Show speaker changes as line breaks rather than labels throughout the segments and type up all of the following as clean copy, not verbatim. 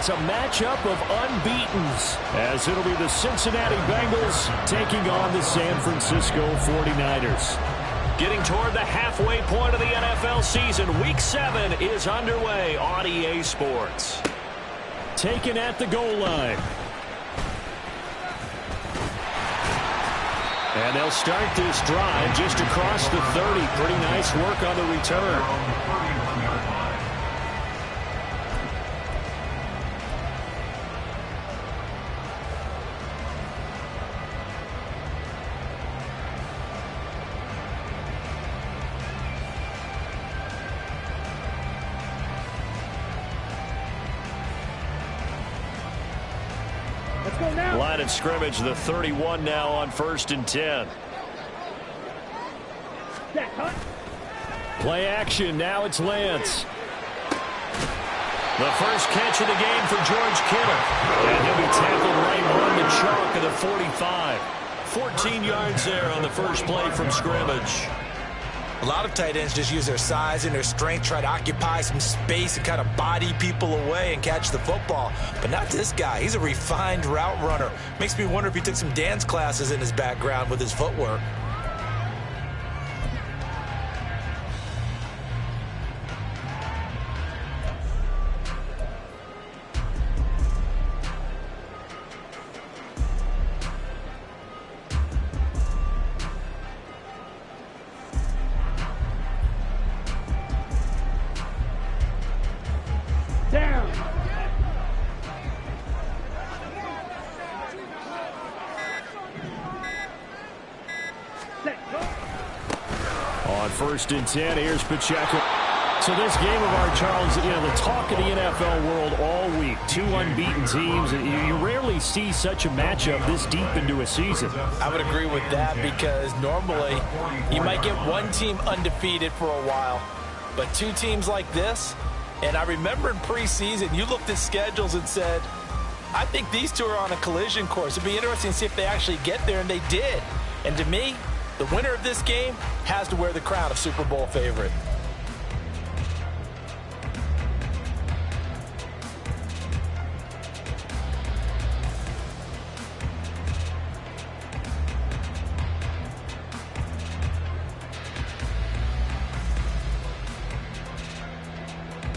it's a matchup of unbeatens, as it'll be the Cincinnati Bengals taking on the San Francisco 49ers. Getting toward the halfway point of the NFL season, Week 7 is underway on EA Sports. Taken at the goal line. And they'll start this drive just across the 30. Pretty nice work on the return. Line of scrimmage, the 31 now on 1st and 10. Play action, now it's Lance. The first catch of the game for George Kittle. And he'll be tackled right on the chalk of the 45. 14 yards there on the first play from scrimmage.
A lot of tight ends just use their size and their strength, try to occupy some space and kind of body people away and catch the football. But not this guy. He's a refined route runner. Makes me wonder if he took some dance classes in his background with his footwork.
On 1st and 10, here's Pacheco. So this game of our, Charles, you know, the talk of the NFL world all week. Two unbeaten teams. You rarely see such a matchup this deep into a season.
I would agree with that because normally you might get one team undefeated for a while. But two teams like this, and I remember in preseason, you looked at schedules and said, I think these two are on a collision course. It'd be interesting to see if they actually get there, and they did. And to me, the winner of this game has to wear the crown of Super Bowl favorite.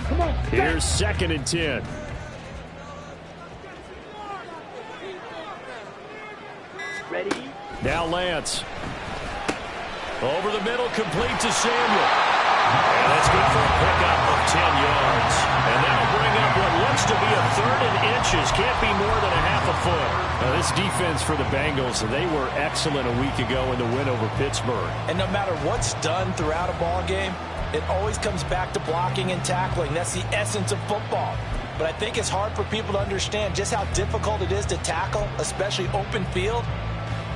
Come on. Here's 2nd and 10.
Ready?
Now Lance. Over the middle, complete to Samuel. And that's good for a pickup of 10 yards. And that'll bring up what looks to be a 3rd and inches. Can't be more than a half a foot. Now, this defense for the Bengals, they were excellent a week ago in the win over Pittsburgh.
And no matter what's done throughout a ball game, it always comes back to blocking and tackling. That's the essence of football. But I think it's hard for people to understand just how difficult it is to tackle, especially open field.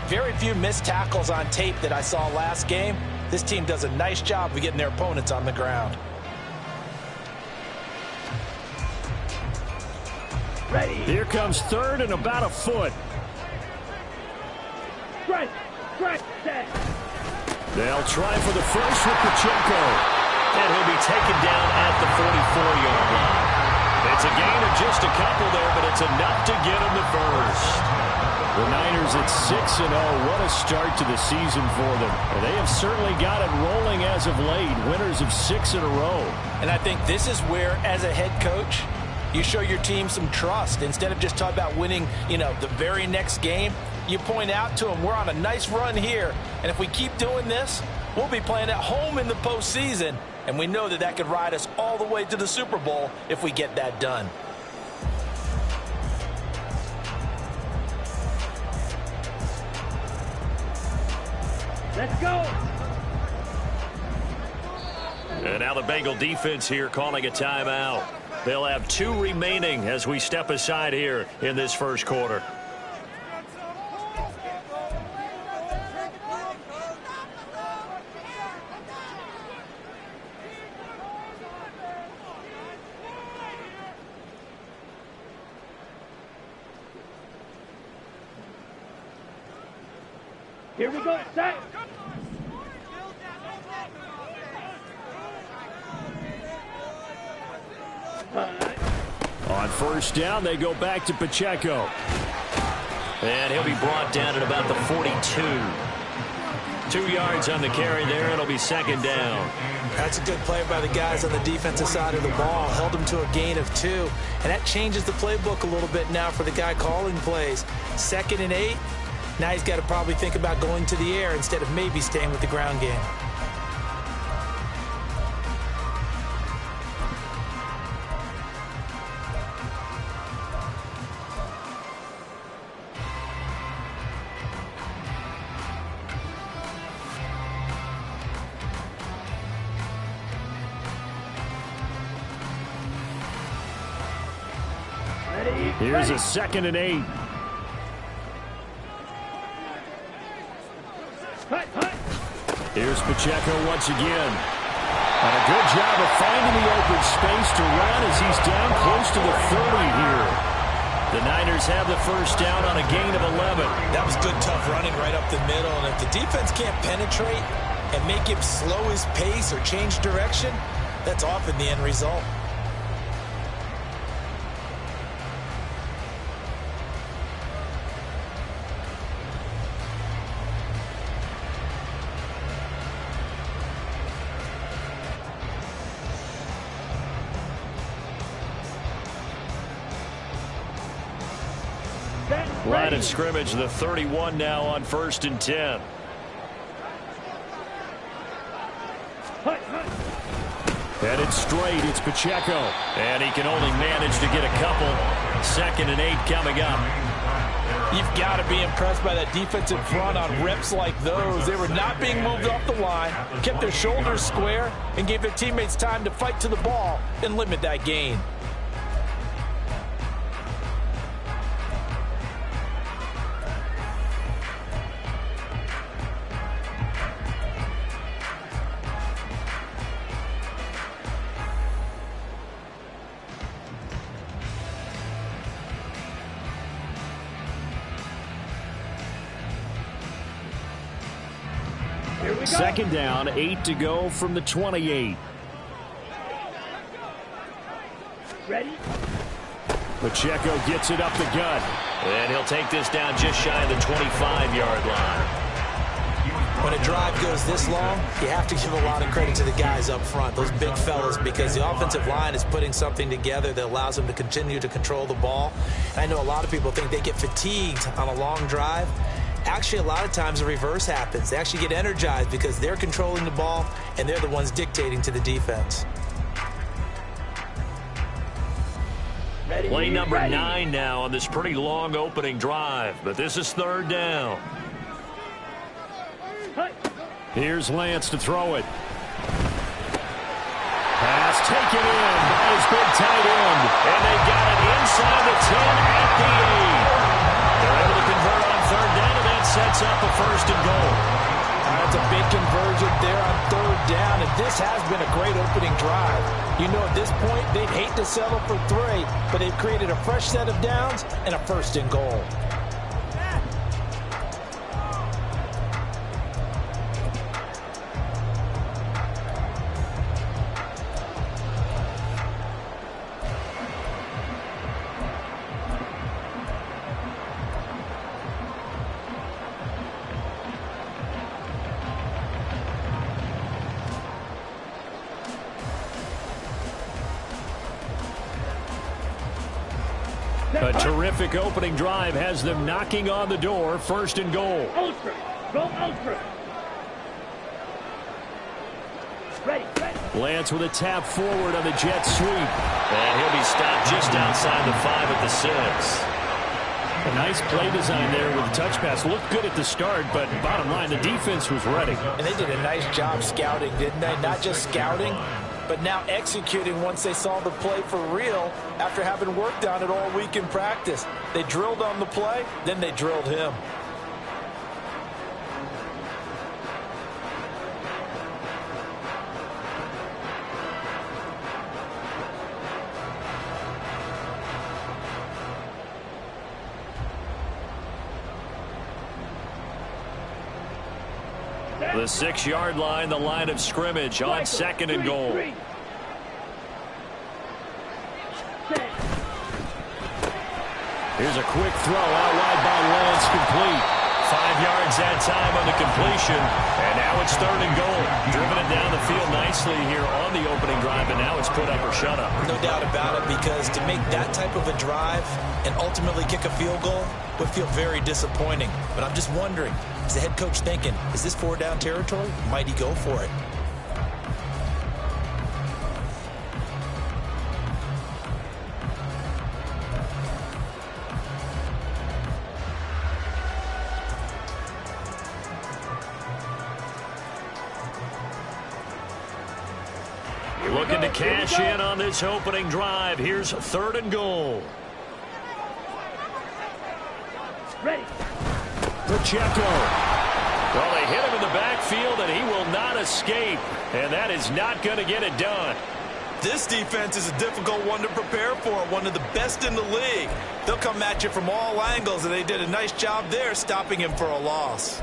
Very few missed tackles on tape that I saw last game. This team does a nice job of getting their opponents on the ground.
Ready.
Here comes 3rd and about a foot.
Right. Set.
They'll try for the first with Pacheco. And he'll be taken down at the 44-yard line. It's a gain of just a couple there, but it's enough to get him the first. The Niners at 6-0. What a start to the season for them. And they have certainly got it rolling as of late. Winners of 6 in a row.
And I think this is where, as a head coach, you show your team some trust. Instead of just talking about winning, the very next game, you point out to them, we're on a nice run here. And if we keep doing this, we'll be playing at home in the postseason. And we know that could ride us all the way to the Super Bowl if we get that done.
Let's go.
And now the Bengal defense here calling a timeout. They'll have 2 remaining as we step aside here in this first quarter.
Here we go. Set.
On first down, they go back to Pacheco.
And he'll be brought down at about the 42.
2 yards on the carry there. It'll be second down.
That's a good play by the guys on the defensive side of the ball. Held them to a gain of 2. And that changes the playbook a little bit now for the guy calling plays. 2nd and 8. Now he's got to probably think about going to the air instead of maybe staying with the ground game.
Here's a 2nd and 8. Here's Pacheco once again. And a good job of finding the open space to run as he's down close to the 30 here. The Niners have the first down on a gain of 11.
That was good, tough running right up the middle. And if the defense can't penetrate and make him slow his pace or change direction, that's often the end result.
Line of scrimmage, the 31 now on 1st and 10. Headed straight, it's Pacheco. And he can only manage to get a couple. 2nd and 8 coming up.
You've got to be impressed by that defensive front on reps like those. They were not being moved off the line, kept their shoulders square, and gave their teammates time to fight to the ball and limit that gain.
Second down, 8 to go from the 28.
Ready?
Pacheco gets it up the gut.
And he'll take this down just shy of the 25-yard line.
When a drive goes this long, you have to give a lot of credit to the guys up front, those big fellas, because the offensive line is putting something together that allows them to continue to control the ball. And I know a lot of people think they get fatigued on a long drive. Actually, a lot of times the reverse happens. They actually get energized because they're controlling the ball and they're the ones dictating to the defense.
Ready?
Play number
Ready.
9 now on this pretty long opening drive. But this is 3rd down.
Here's Lance to throw it. Pass taken in by his big tight end.
And they got it inside the 10 at the 8. They're able to convert on 3rd down, and that sets up a 1st and goal.
That's a big conversion there on 3rd down, and this has been a great opening drive. You know, at this point, they'd hate to settle for 3, but they've created a fresh set of downs and a 1st and goal.
A terrific opening drive has them knocking on the door. 1st and goal.
Ultra. Go ultra. Ready.
Lance with a tap forward on the jet sweep.
And he'll be stopped just outside the 5 at the 6.
A nice play design there with the touch pass. Looked good at the start, but bottom line, the defense was ready.
And they did a nice job scouting, didn't they? Not just scouting, but now executing once they saw the play for real after having worked on it all week in practice. They drilled on the play, then they drilled him.
The 6-yard line, the line of scrimmage on 2nd and goal. Here's a quick throw out wide by Lance, complete. 5 yards that time on the completion. And now it's 3rd and goal. Driven it down the field nicely here on the opening drive, and now it's put up or shut up.
No doubt about it, because to make that type of a drive and ultimately kick a field goal would feel very disappointing. But I'm just wondering, is the head coach thinking, is this 4-down territory? Might he go for it?
Looking to cash in on this opening drive. Here's 3rd and goal.
Ready.
Pacheco. Well, they hit him in the backfield, and he will not escape. And that is not going to get it done.
This defense is a difficult one to prepare for, one of the best in the league. They'll come at you from all angles, and they did a nice job there stopping him for a loss.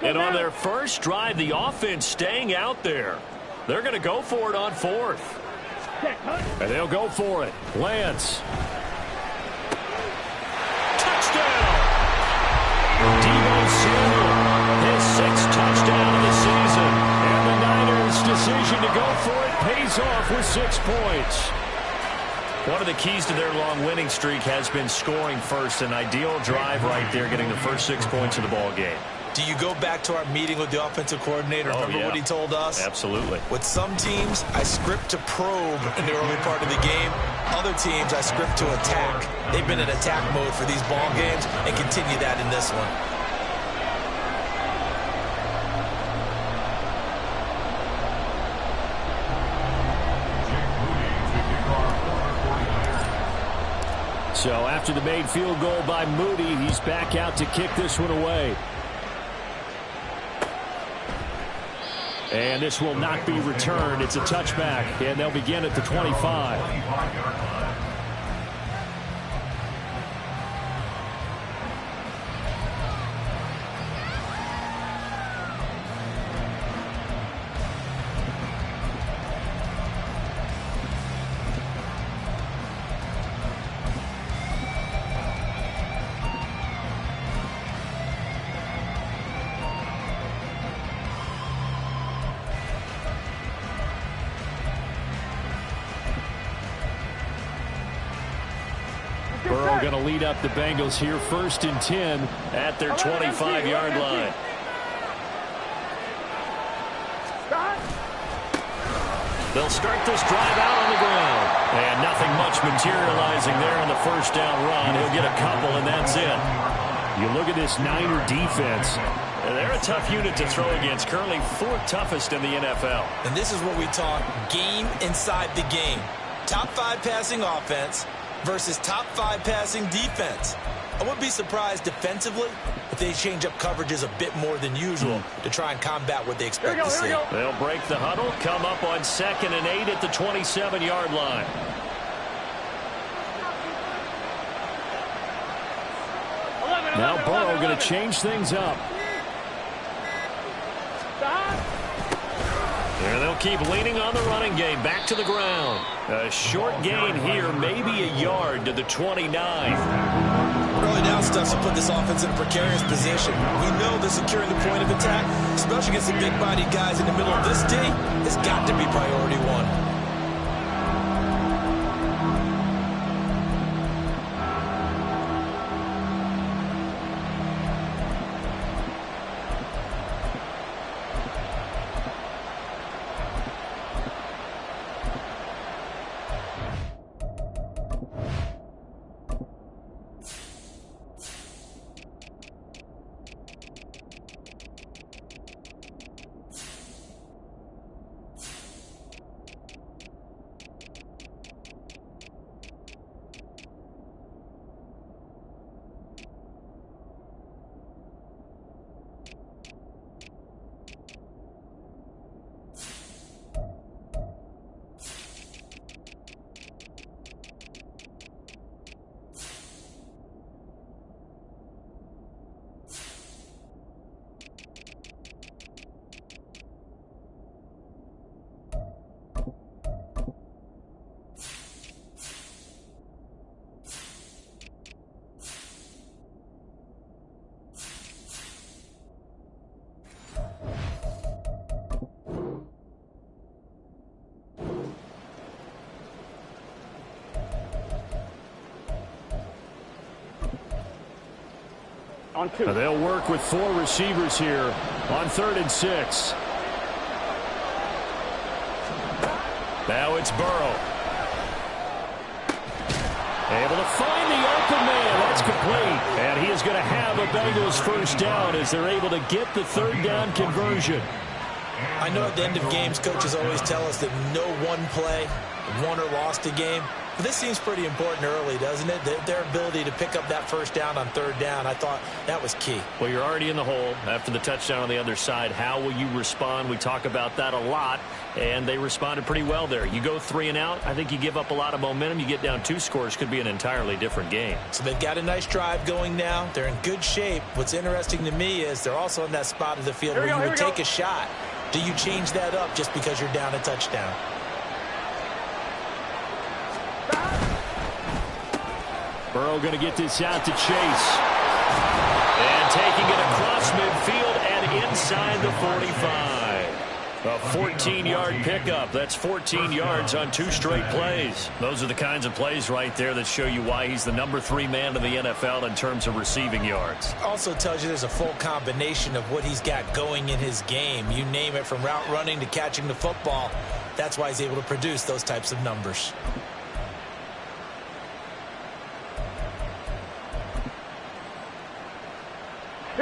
And on their first drive, the offense staying out there. They're going to go for it on 4th. And they'll go for it. Lance. Touchdown! Deebo Samuel, his 6th touchdown of the season. And the Niners' decision to go for it pays off with 6 points. One of the keys to their long winning streak has been scoring first. An ideal drive right there, getting the first 6 points of the ball game.
Do you go back to our meeting with the offensive coordinator? Remember what he told us?
Absolutely.
With some teams, I script to probe in the early part of the game. Other teams, I script to attack. They've been in attack mode for these ball games and continue that in this one.
So after the made field goal by Moody, he's back out to kick this one away. And this will not be returned. It's a touchback, and they'll begin at the 25. Burrow going to lead up the Bengals here, 1st and 10 at their 25-yard line. They'll start this drive out on the ground. And nothing much materializing there on the first down run. He'll get a couple, and that's it. You look at this Niner defense. They're a tough unit to throw against, currently 4th toughest in the NFL.
And this is what we talk game inside the game. Top 5 passing offense versus top 5 passing defense. I wouldn't be surprised defensively if they change up coverages a bit more than usual to try and combat what they expect to see.
They'll break the huddle, come up on 2nd and 8 at the 27-yard line. Now Burrow going to change things up. And they'll keep leaning on the running game. Back to the ground. A short gain here, maybe a yard to the 29.
Early down stuff to put this offense in a precarious position. We know that securing the point of attack, especially against the big-bodied guys in the middle of this D, has got to be priority 1.
On 2.
They'll work with 4 receivers here on 3rd and 6. Now it's Burrow. Able to find the open man. That's complete. And he is going to have a Bengals first down as they're able to get the 3rd down conversion.
I know at the end of games, coaches always tell us that no one play won or lost a game. But this seems pretty important early, doesn't it? Their ability to pick up that first down on 3rd down, I thought that was key.
Well, you're already in the hole after the touchdown on the other side. How will you respond? We talk about that a lot, and they responded pretty well there. You go 3 and out, I think you give up a lot of momentum. You get down 2 scores, could be an entirely different game.
So they've got a nice drive going now. They're in good shape. What's interesting to me is they're also in that spot of the field where you would take a shot. Do you change that up just because you're down a touchdown?
Burrow going to get this out to Chase. And taking it across midfield and inside the 45. A 14-yard pickup. That's 14 yards on 2 straight plays. Those are the kinds of plays right there that show you why he's the number 3 man in the NFL in terms of receiving yards.
Also tells you there's a full combination of what he's got going in his game. You name it, from route running to catching the football. That's why he's able to produce those types of numbers.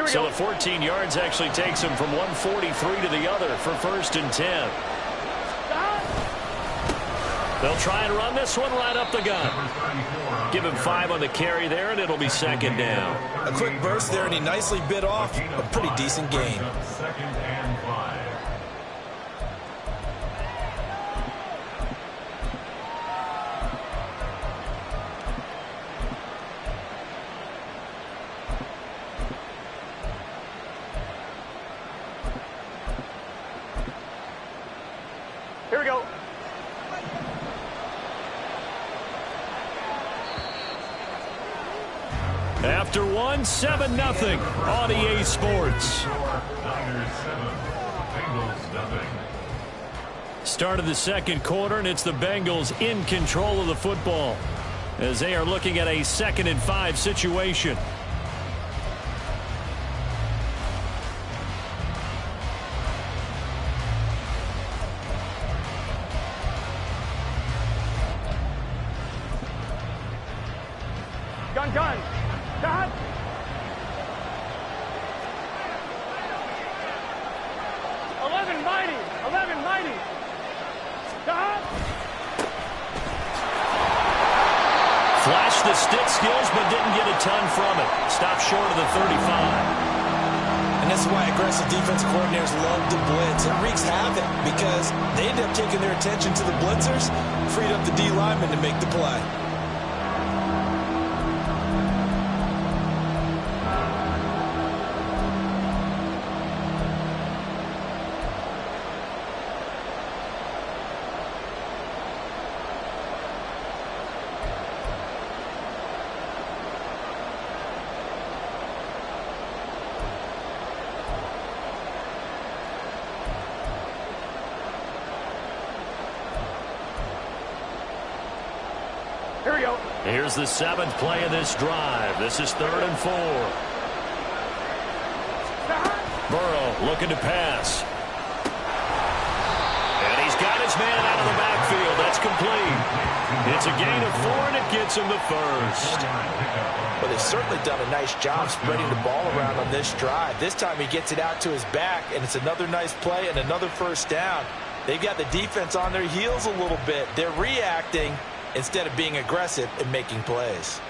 So the 14 yards actually takes him from 143 to the other for 1st and 10. They'll try and run this one right up the gun. Give him 5 on the carry there, and it'll be 2nd down.
A quick burst there, and he nicely bit off a pretty decent gain.
2nd and 5.
Here we go.
After 1, 7-0 on EA Sports. Start of the 2nd quarter, and it's the Bengals in control of the football as they are looking at a 2nd and 5 situation.
Gun. Dad. 11 mighty. Dad.
Flashed the stick skills, but didn't get a ton from it. Stopped short of the 35.
And that's why aggressive defensive coordinators love to blitz. It wreaks havoc because they end up taking their attention to the blitzers, freed up the D lineman to make the play.
Here we go.
Here's the 7th play of this drive. This is 3rd and 4. Burrow looking to pass. And he's got his man out of the backfield. That's complete. It's a gain of 4, and it gets him the 1st.
Well, they've certainly done a nice job spreading the ball around on this drive. This time he gets it out to his back, and it's another nice play and another 1st down. They've got the defense on their heels a little bit. They're reacting instead of being aggressive and making plays.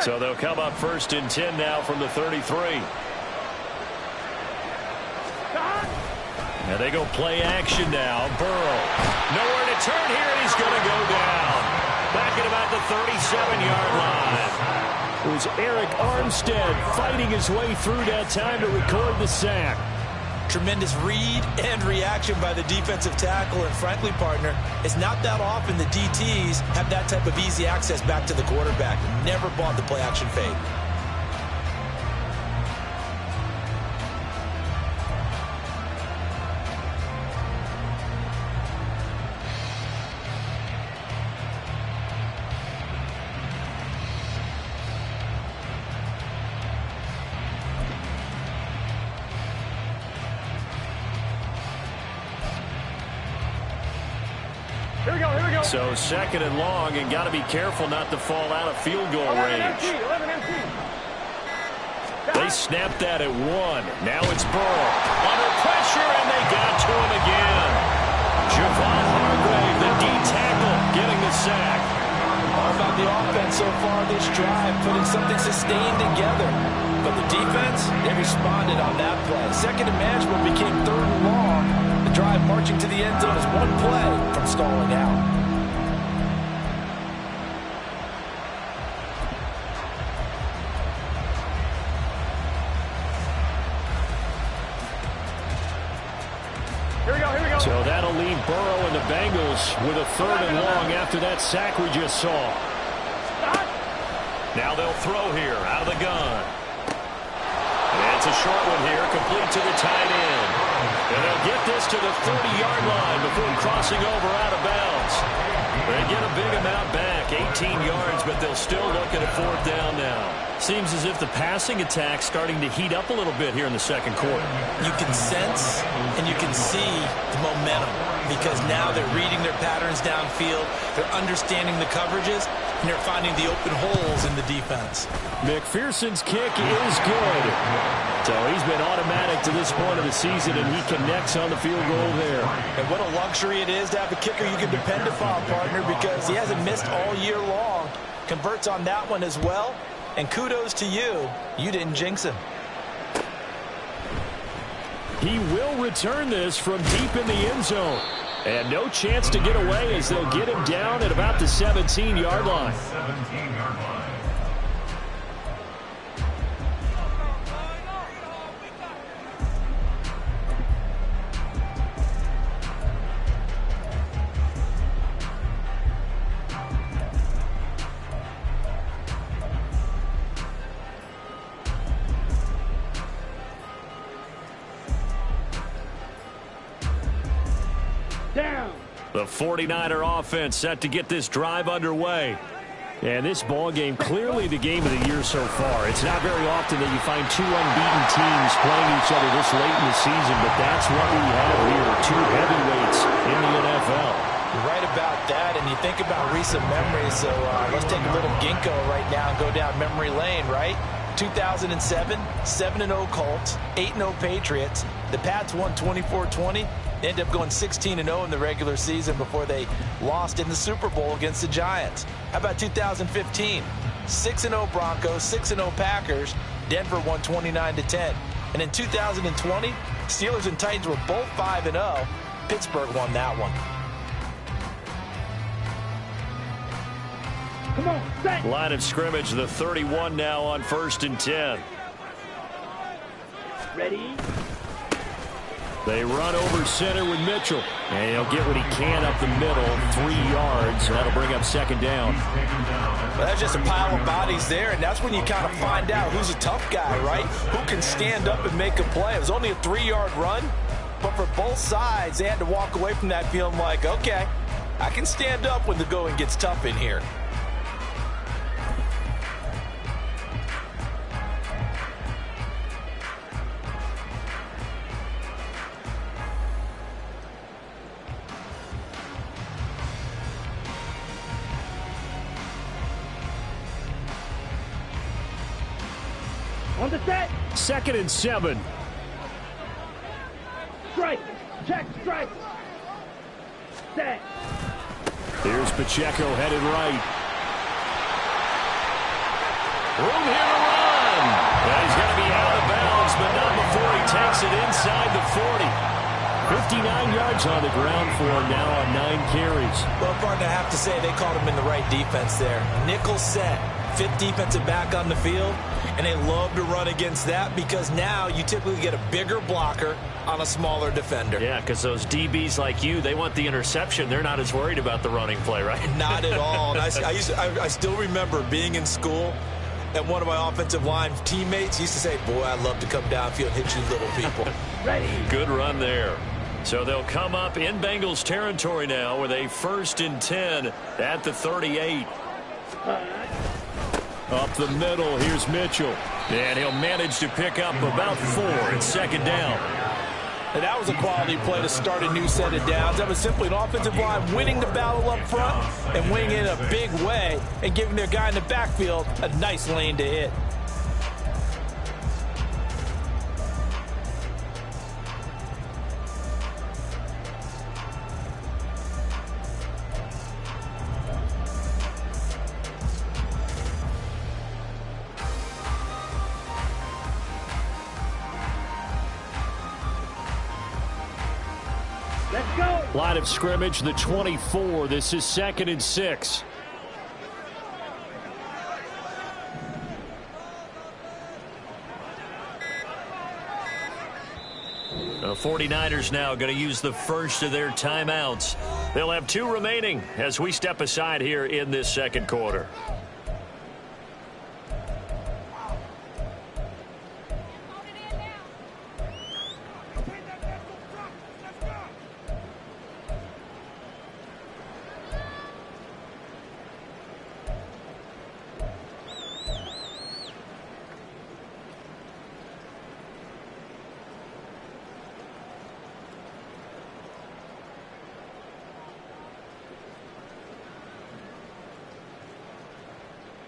So they'll come up 1st and 10 now from the 33. And they go play action now. Burrow. Nowhere to turn here, and he's going to go down. Back at about the 37-yard line. It was Eric Armstead fighting his way through that time to record the sack.
Tremendous read and reaction by the defensive tackle, and frankly, partner, it's not that often the DTs have that type of easy access back to the quarterback. Never bought the play action fake.
Here we go, here we go.
So 2nd and long, and got to be careful not to fall out of field goal
11
range.
MC, 11 MC.
They snapped that at 1. Now it's Burrow. Under pressure, and they got to him again. Javon Hargrave, the D tackle, getting the sack.
All about the offense so far this drive, putting something sustained together. But the defense, they responded on that play. 2nd and management became 3rd and long. The drive marching to the end zone is 1 play from stalling out.
So that'll leave Burrow and the Bengals with a 3rd and long after that sack we just saw. Now they'll throw here out of the gun. And it's a short one here, complete to the tight end. And they'll get this to the 30-yard line before crossing over out of bounds. They get a big amount back, 18 yards, but they'll still look at a 4th down now. Seems as if the passing attack's starting to heat up a little bit here in the 2nd quarter.
You can sense and you can see the momentum because now they're reading their patterns downfield, they're understanding the coverages, and they're finding the open holes in the defense.
McPherson's kick is good. So he's been automatic to this point of the season, and he connects on the field goal there.
And what a luxury it is to have a kicker you can depend upon, partner, because he hasn't missed all year long. Converts on that one as well. And kudos to you. You didn't jinx him.
He will return this from deep in the end zone. And no chance to get away as they'll get him down at about the 17-yard line.
17-yard line.
The 49er offense set to get this drive underway. And this ball game, clearly the game of the year so far. It's not very often that you find 2 unbeaten teams playing each other this late in the season, but that's what we have here, 2 heavyweights in the NFL.
You're right about that, and you think about recent memories, so let's take a little ginkgo right now and go down memory lane, right? 2007, 7-0 Colts, 8-0 Patriots. The Pats won 24-20. They ended up going 16-0 in the regular season before they lost in the Super Bowl against the Giants. How about 2015? 6-0 Broncos, 6-0 Packers. Denver won 29-10. And in 2020, Steelers and Titans were both 5-0. Pittsburgh won that one.
Come on, set.
Line of scrimmage, the 31 now on 1st and 10.
Ready?
They run over center with Mitchell. And he'll get what he can up the middle, 3 yards. So that'll bring up 2nd down.
Well, that's just a pile of bodies there, and that's when you kind of find out who's a tough guy, right? Who can stand up and make a play. It was only a 3-yard run, but for both sides, they had to walk away from that feeling like, okay, I can stand up when the going gets tough in here.
On the set.
2nd and 7.
Strike. Check, strike. Set.
Here's Pacheco headed right. Room here to run. Well, he's going to be out of bounds, but not before he takes it inside the 40. 59 yards on the ground for him now on 9 carries.
Well, partner, I have to say they called him in the right defense there. Nickel set. 5th defensive back on the field, and they love to run against that because now you typically get a bigger blocker on a smaller defender.
Yeah, because those DBs like you, they want the interception. They're not as worried about the running play, right?
Not at all. And I still remember being in school, and one of my offensive line teammates used to say, boy, I'd love to come downfield and hit you little people.
Ready.
Good run there. So they'll come up in Bengals territory now with a 1st and 10 at the 38. Up the middle, here's Mitchell. And he'll manage to pick up about 4 at 2nd down.
And that was a quality play to start a new set of downs. That was simply an offensive line winning the battle up front and winning in a big way and giving their guy in the backfield a nice lane to hit.
Let's go.
Line of scrimmage, the 24. This is 2nd and 6. The 49ers now going to use the first of their timeouts. They'll have 2 remaining as we step aside here in this second quarter.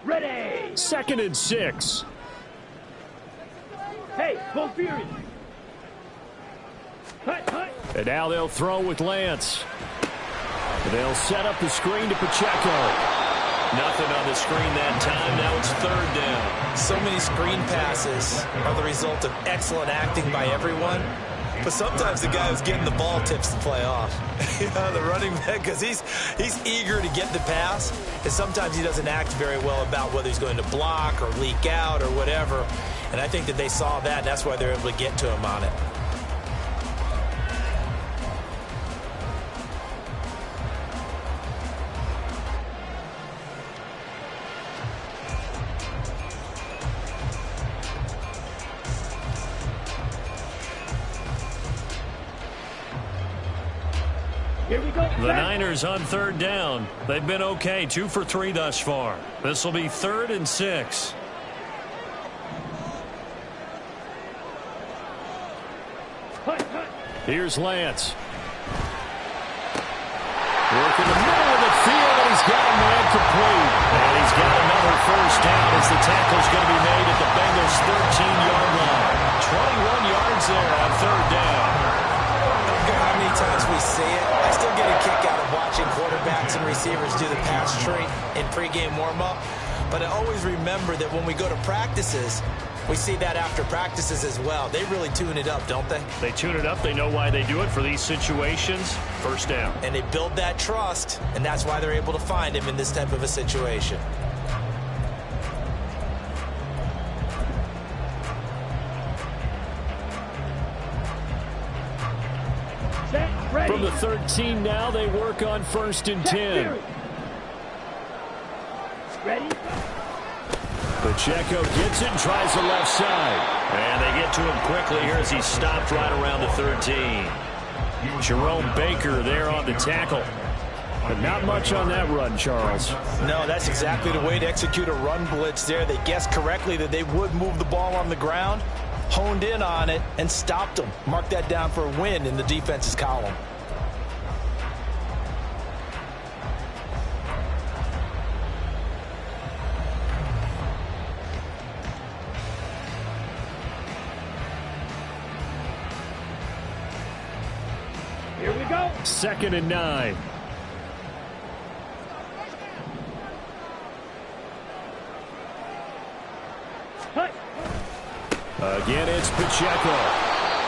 Ready.
2nd and 6.
Hey, go Fury. Hut, hut.
And now they'll throw with Lance. They'll set up the screen to Pacheco. Nothing on the screen that time. Now it's 3rd down.
So many screen passes are the result of excellent acting by everyone. But sometimes the guy who's getting the ball tips the play off. The running back, because he's eager to get the pass, and sometimes he doesn't act very well about whether he's going to block or leak out or whatever. And I think that they saw that, and that's why they're able to get to him on it.
Here we go.
The Niners on 3rd down. They've been okay, 2 for 3 thus far. This will be 3rd and 6.
Hut, hut.
Here's Lance. Work in the middle of the field, and he's got a man complete. And he's got another first down as the tackle's going to be made at the Bengals' 13-yard line. 21 yards there on 3rd down.
I don't care how many times we see it. I still get a kick out of watching quarterbacks and receivers do the pass tree in pregame warm-up. But I always remember that when we go to practices, we see that after practices as well. They really tune it up, don't they?
They tune it up. They know why they do it for these situations. First down.
And they build that trust, and that's why they're able to find him in this type of a situation.
Set, ready.
From the 13 now, they work on 1st and 10.
Ready.
Pacheco gets it and tries the left side. And they get to him quickly here as he's stopped right around the 13. Jerome Baker there on the tackle. But not much on that run, Charles.
No, that's exactly the way to execute a run blitz there. They guessed correctly that they would move the ball on the ground, honed in on it, and stopped them. Mark that down for a win in the defense's column.
Here we go.
2nd and 9.
Hut.
Again, it's Pacheco.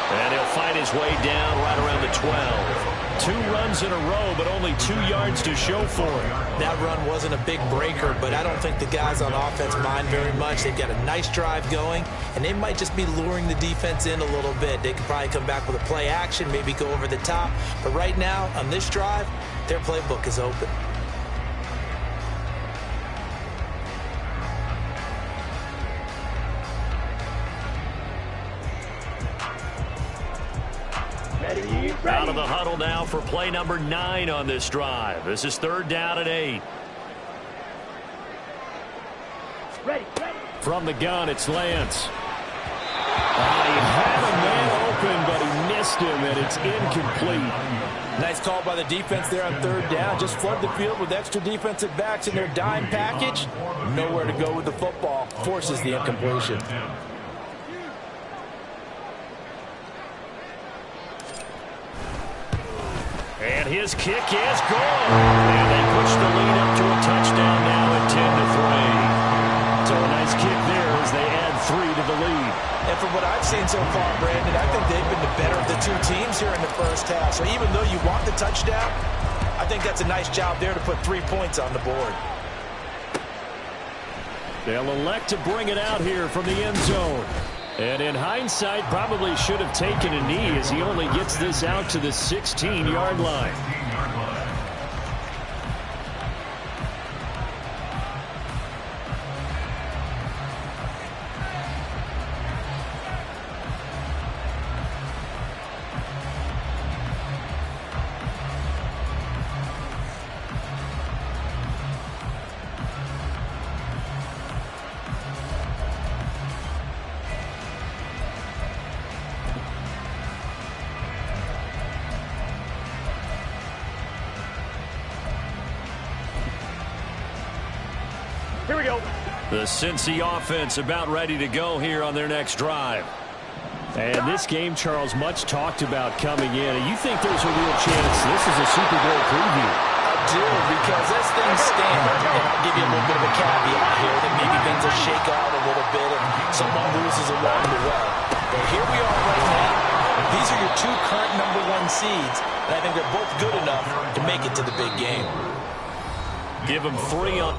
And he'll fight his way down right around the 12. 2 runs in a row, but only 2 yards to show for it.
That run wasn't a big breaker, but I don't think the guys on offense mind very much. They've got a nice drive going, and they might just be luring the defense in a little bit. They could probably come back with a play action, maybe go over the top. But right now, on this drive, their playbook is open.
Ready.
Out of the huddle now for play number 9 on this drive. This is 3rd down and 8.
Ready. Ready.
From the gun, it's Lance. He had a man open, but he missed missed him, and it's incomplete.
Nice call by the defense there on third down. Just flood the field with extra defensive backs in their dime package. Nowhere to go with the football. Forces the incompletion.
And his kick is good. And they push the lead up to a touchdown now at 10-3. So a nice kick there as they add 3 to the lead.
And from what I've seen so far, Brandon, I think they've been the better of the two teams here in the first half. So even though you want the touchdown, I think that's a nice job there to put 3 points on the board.
They'll elect to bring it out here from the end zone. And in hindsight, probably should have taken a knee as he only gets this out to the 16-yard line.
Here we go.
The Cincy offense about ready to go here on their next drive. And this game, Charles, much talked about coming in. And you think there's a real chance this is a Super Bowl preview?
I do, because as things stand, and I'll give you a little bit of a caveat here, that maybe things will shake out a little bit and someone loses along the way. But here we are right now. These are your 2 current #1 seeds, and I think they're both good enough to make it to the big game.
Give them 3 on.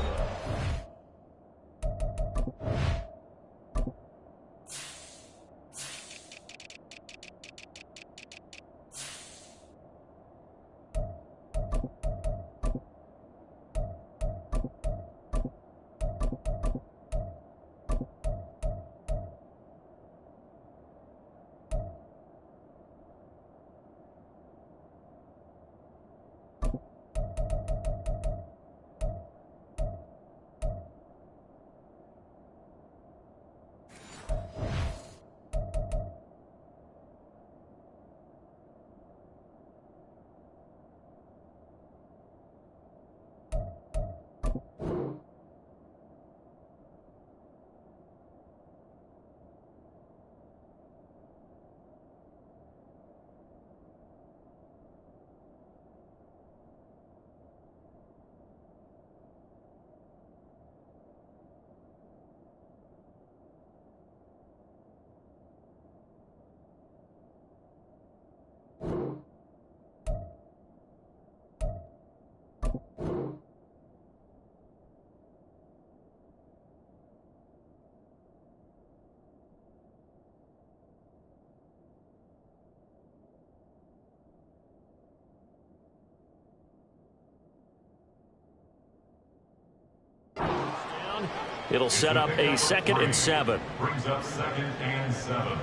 It'll set up a 2nd and 7.
Brings up 2nd and 7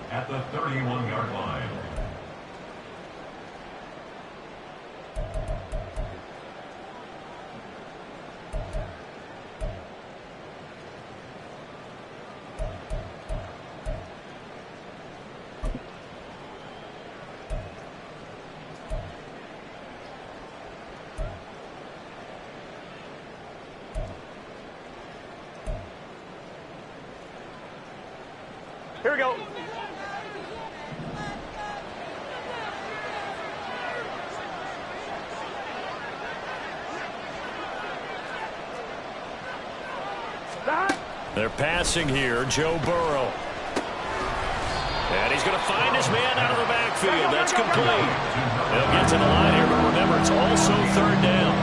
at the 31-yard line.
Here we go.
They're passing here, Joe Burrow. And he's going to find his man out of the backfield. That's complete. They'll get to the line here, but remember, it's also 3rd down.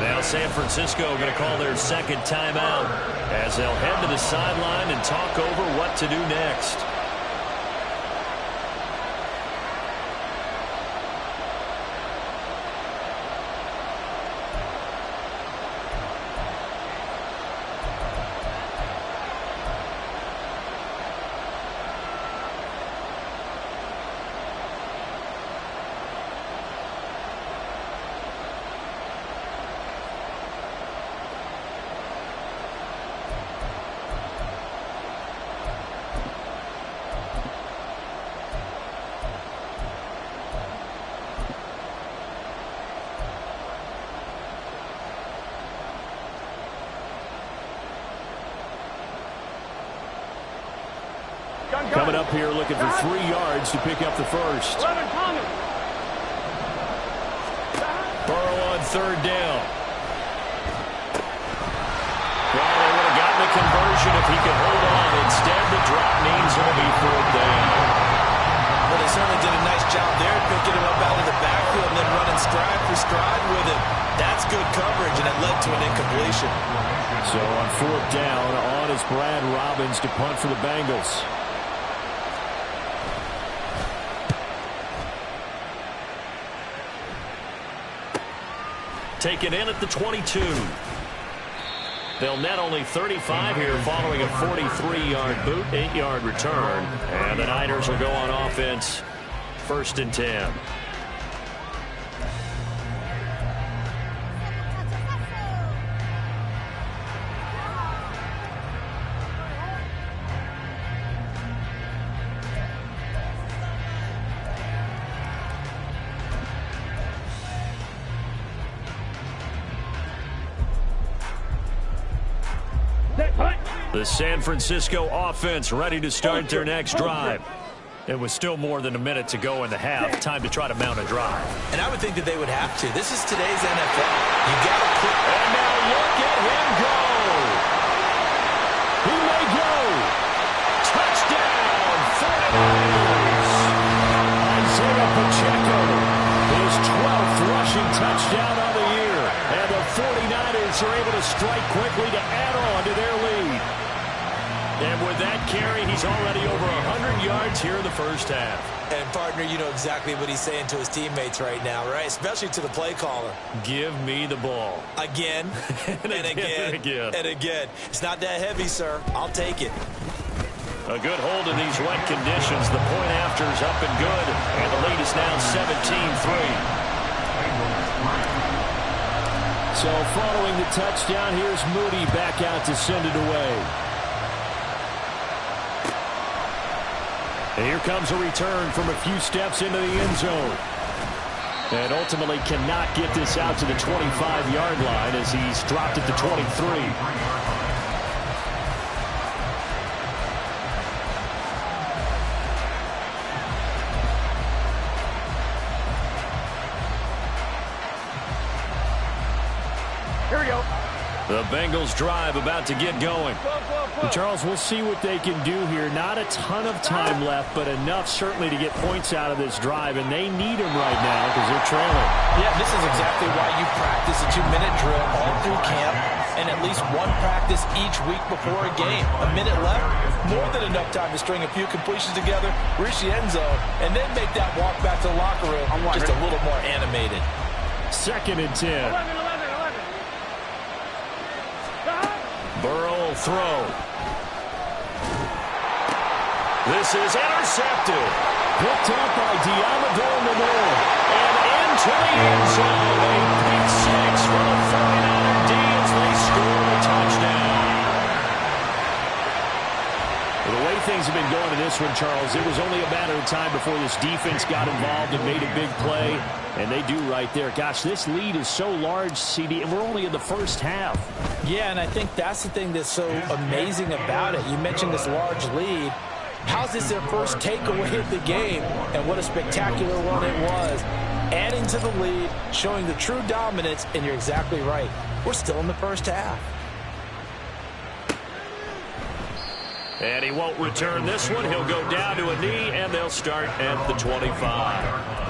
Now San Francisco going to call their 2nd timeout as they'll head to the sideline and talk over what to do next. Coming up here looking for 3 yards to pick up the first.
11, Thomas.
Burrow on third down. Well, they would have gotten a conversion if he could hold on. Instead, the drop means it'll be 4th down.
Well, they certainly did a nice job there, picking him up out of the backfield and then running stride for stride with him. That's good coverage, and it led to an incompletion.
So on 4th down, on is Brad Robbins to punt for the Bengals. Taken in at the 22. They'll net only 35 here following a 43-yard boot, 8-yard return. And the Niners will go on offense, 1st and 10. The San Francisco offense ready to start their next drive. It was still more than a minute to go in the half. Time to try to mount a drive.
And I would think that they would have to. This is today's NFL. You got to put...
And now look at him go. He may go. Touchdown, 49ers. Isaiah Pacheco, his 12th rushing touchdown on the year. And the 49ers are able to strike quickly to add on to their lead. And with that carry, he's already over 100 yards here in the first half.
And, partner, you know exactly what he's saying to his teammates right now, right? Especially to the play caller.
Give me the ball.
Again, and again. It's not that heavy, sir. I'll take it.
A good hold in these wet conditions. The point after is up and good. And the lead is now 17-3. So following the touchdown, here's Moody back out to send it away. And here comes a return from a few steps into the end zone. And ultimately cannot get this out to the 25-yard line as he's dropped at the 23.
Here we go.
The Bengals drive about to get going. And Charles, we'll see what they can do here. Not a ton of time left, but enough certainly to get points out of this drive, and they need them right now because they're trailing.
Yeah, this is exactly why you practice a 2-minute drill all through camp and at least one practice each week before a game. A minute left, more than enough time to string a few completions together, reach the end zone, and then make that walk back to the locker room just a little more animated.
2nd and 10.
11.
Burrow will throw. This is intercepted. Picked up by Diamador Manor. And into the end zone. A pick 6 for the 49er D as they score a touchdown. Well, the way things have been going in this one, Charles, it was only a matter of time before this defense got involved and made a big play. And they do right there. Gosh, this lead is so large, CD, and we're only in the first half.
Yeah, and I think that's the thing that's so amazing about it. You mentioned this large lead. How's this their first takeaway of the game? And what a spectacular one it was. Adding to the lead, showing the true dominance, and you're exactly right. We're still in the first half.
And he won't return this one. He'll go down to a knee, and they'll start at the 25.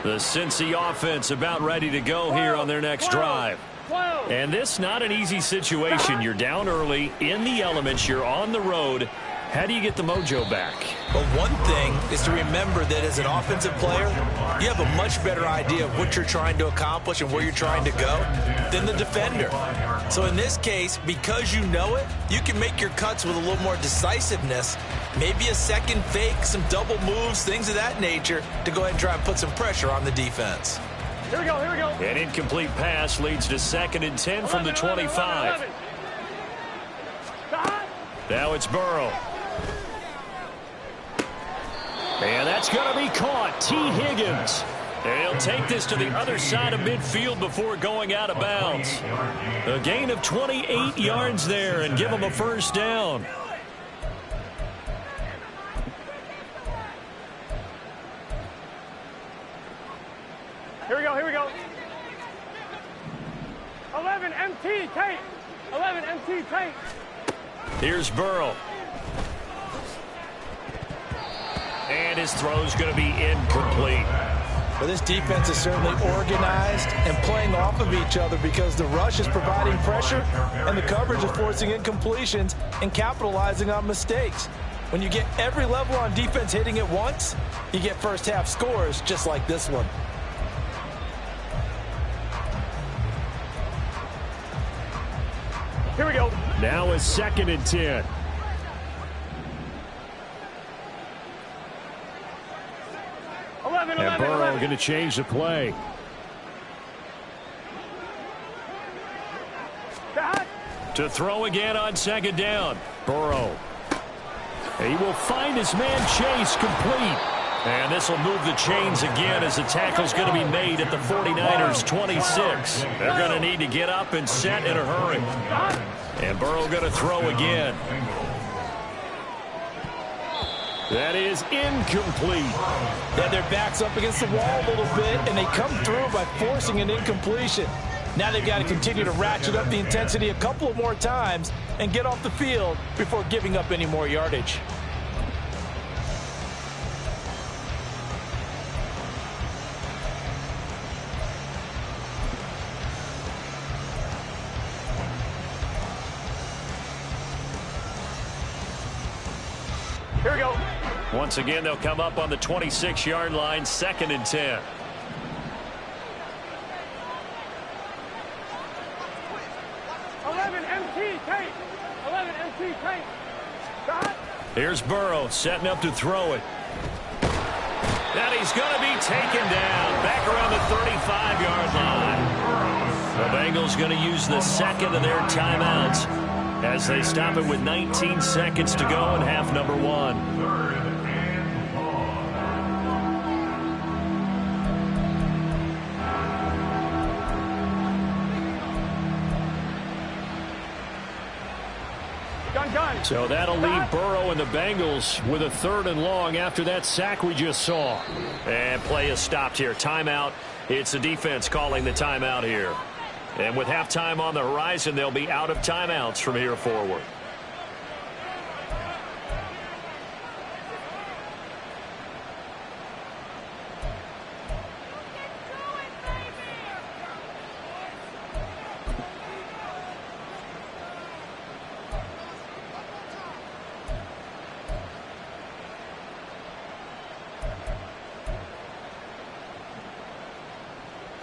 The Cincy offense about ready to go here on their next drive. And this not an easy situation. You're down early, in the elements, you're on the road. How do you get the mojo back?
Well, one thing is to remember that as an offensive player, you have a much better idea of what you're trying to accomplish and where you're trying to go than the defender. So in this case, because you know it, you can make your cuts with a little more decisiveness, maybe a second fake, some double moves, things of that nature, to go ahead and try and put some pressure on the defense.
Here we go, here we go.
An incomplete pass leads to 2nd and 10 from the 25.
11.
Now it's Burrow. And that's going to be caught. T. Higgins. And he'll take this to the other side of midfield before going out of bounds. A gain of 28 yards there and give him a first down.
Here we go, here we go. 11 MT, Tate. 11 MT, Tate.
Here's Burrow. And his throw's going to be incomplete.
Well, this defense is certainly organized and playing off of each other because the rush is providing pressure and the coverage is forcing incompletions and capitalizing on mistakes. When you get every level on defense hitting at once, you get first half scores just like this one.
Here we go.
Now it's 2nd and 10. And Burrow going to change the play. To throw again on 2nd down. Burrow. He will find his man Chase complete. And this will move the chains again as the tackle's going to be made at the 49ers 26. They're going to need to get up and set in a hurry. And Burrow going to throw again. That is incomplete.
Yeah, their back's up against the wall a little bit, and they come through by forcing an incompletion. Now they've got to continue to ratchet up the intensity a couple of more times and get off the field before giving up any more yardage.
Here we go.
Once again, they'll come up on the 26-yard line, 2nd and 10. Here's Burrow setting up to throw it. And he's going to be taken down back around the 35-yard line. The Bengals going to use the second of their timeouts as they stop it with 19 seconds to go in half number 1. So that'll leave Burrow and the Bengals with a 3rd and long after that sack we just saw. And play is stopped here. Timeout. It's the defense calling the timeout here. And with halftime on the horizon, they'll be out of timeouts from here forward.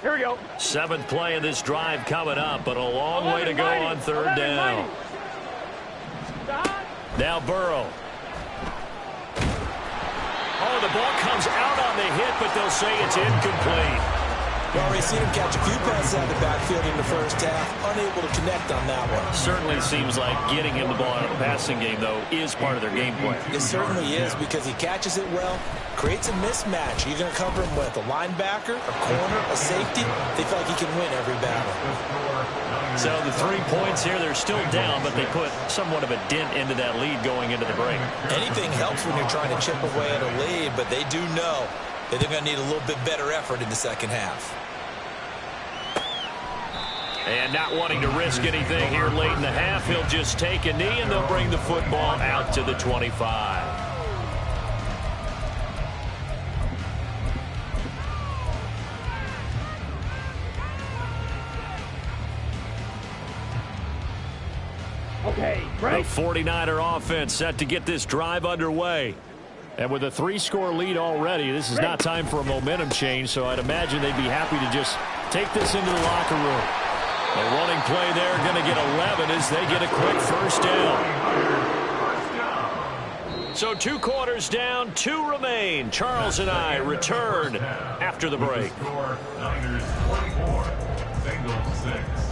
Here we go.
7th play of this drive coming up, but a long way to go on 3rd down. Now Burrow. Oh, the ball comes out on the hit, but they'll say it's incomplete.
Well, we've seen him catch a few passes out of the backfield in the first half, unable to connect on that one.
Certainly seems like getting him the ball out of the passing game, though, is part of their game plan.
It certainly is because he catches it well, creates a mismatch. You're going to cover him with a linebacker, a corner, a safety. They feel like he can win every battle.
So the 3 points here, they're still down, but they put somewhat of a dent into that lead going into the break.
Anything helps when you're trying to chip away at a lead, but they do know that they're going to need a little bit better effort in the second half.
And not wanting to risk anything here late in the half, he'll just take a knee, and they'll bring the football out to the 25.
Okay,
The
break.
49er offense set to get this drive underway. And with a 3-score lead already, this is not time for a momentum change, so I'd imagine they'd be happy to just take this into the locker room. A running play there, going to get 11 as they get a quick first down. So 2 quarters down, 2 remain. Charles and I return after the break.
Score, Niners 24, Bengals 6.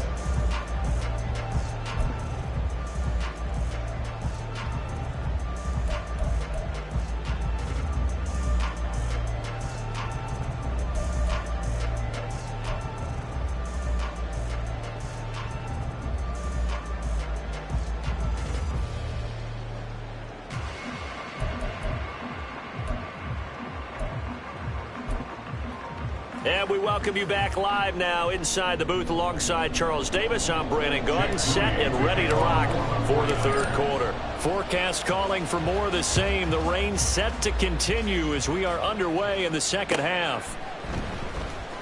And we welcome you back live now inside the booth alongside Charles Davis. I'm Brandon Gaudin, set and ready to rock for the 3rd quarter. Forecast calling for more of the same. The rain set to continue as we are underway in the 2nd half.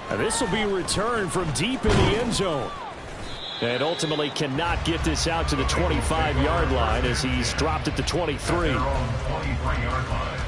And this will be a return from deep in the end zone. And ultimately cannot get this out to the 25-yard line as he's dropped at the 23.
Their own 23-yard line.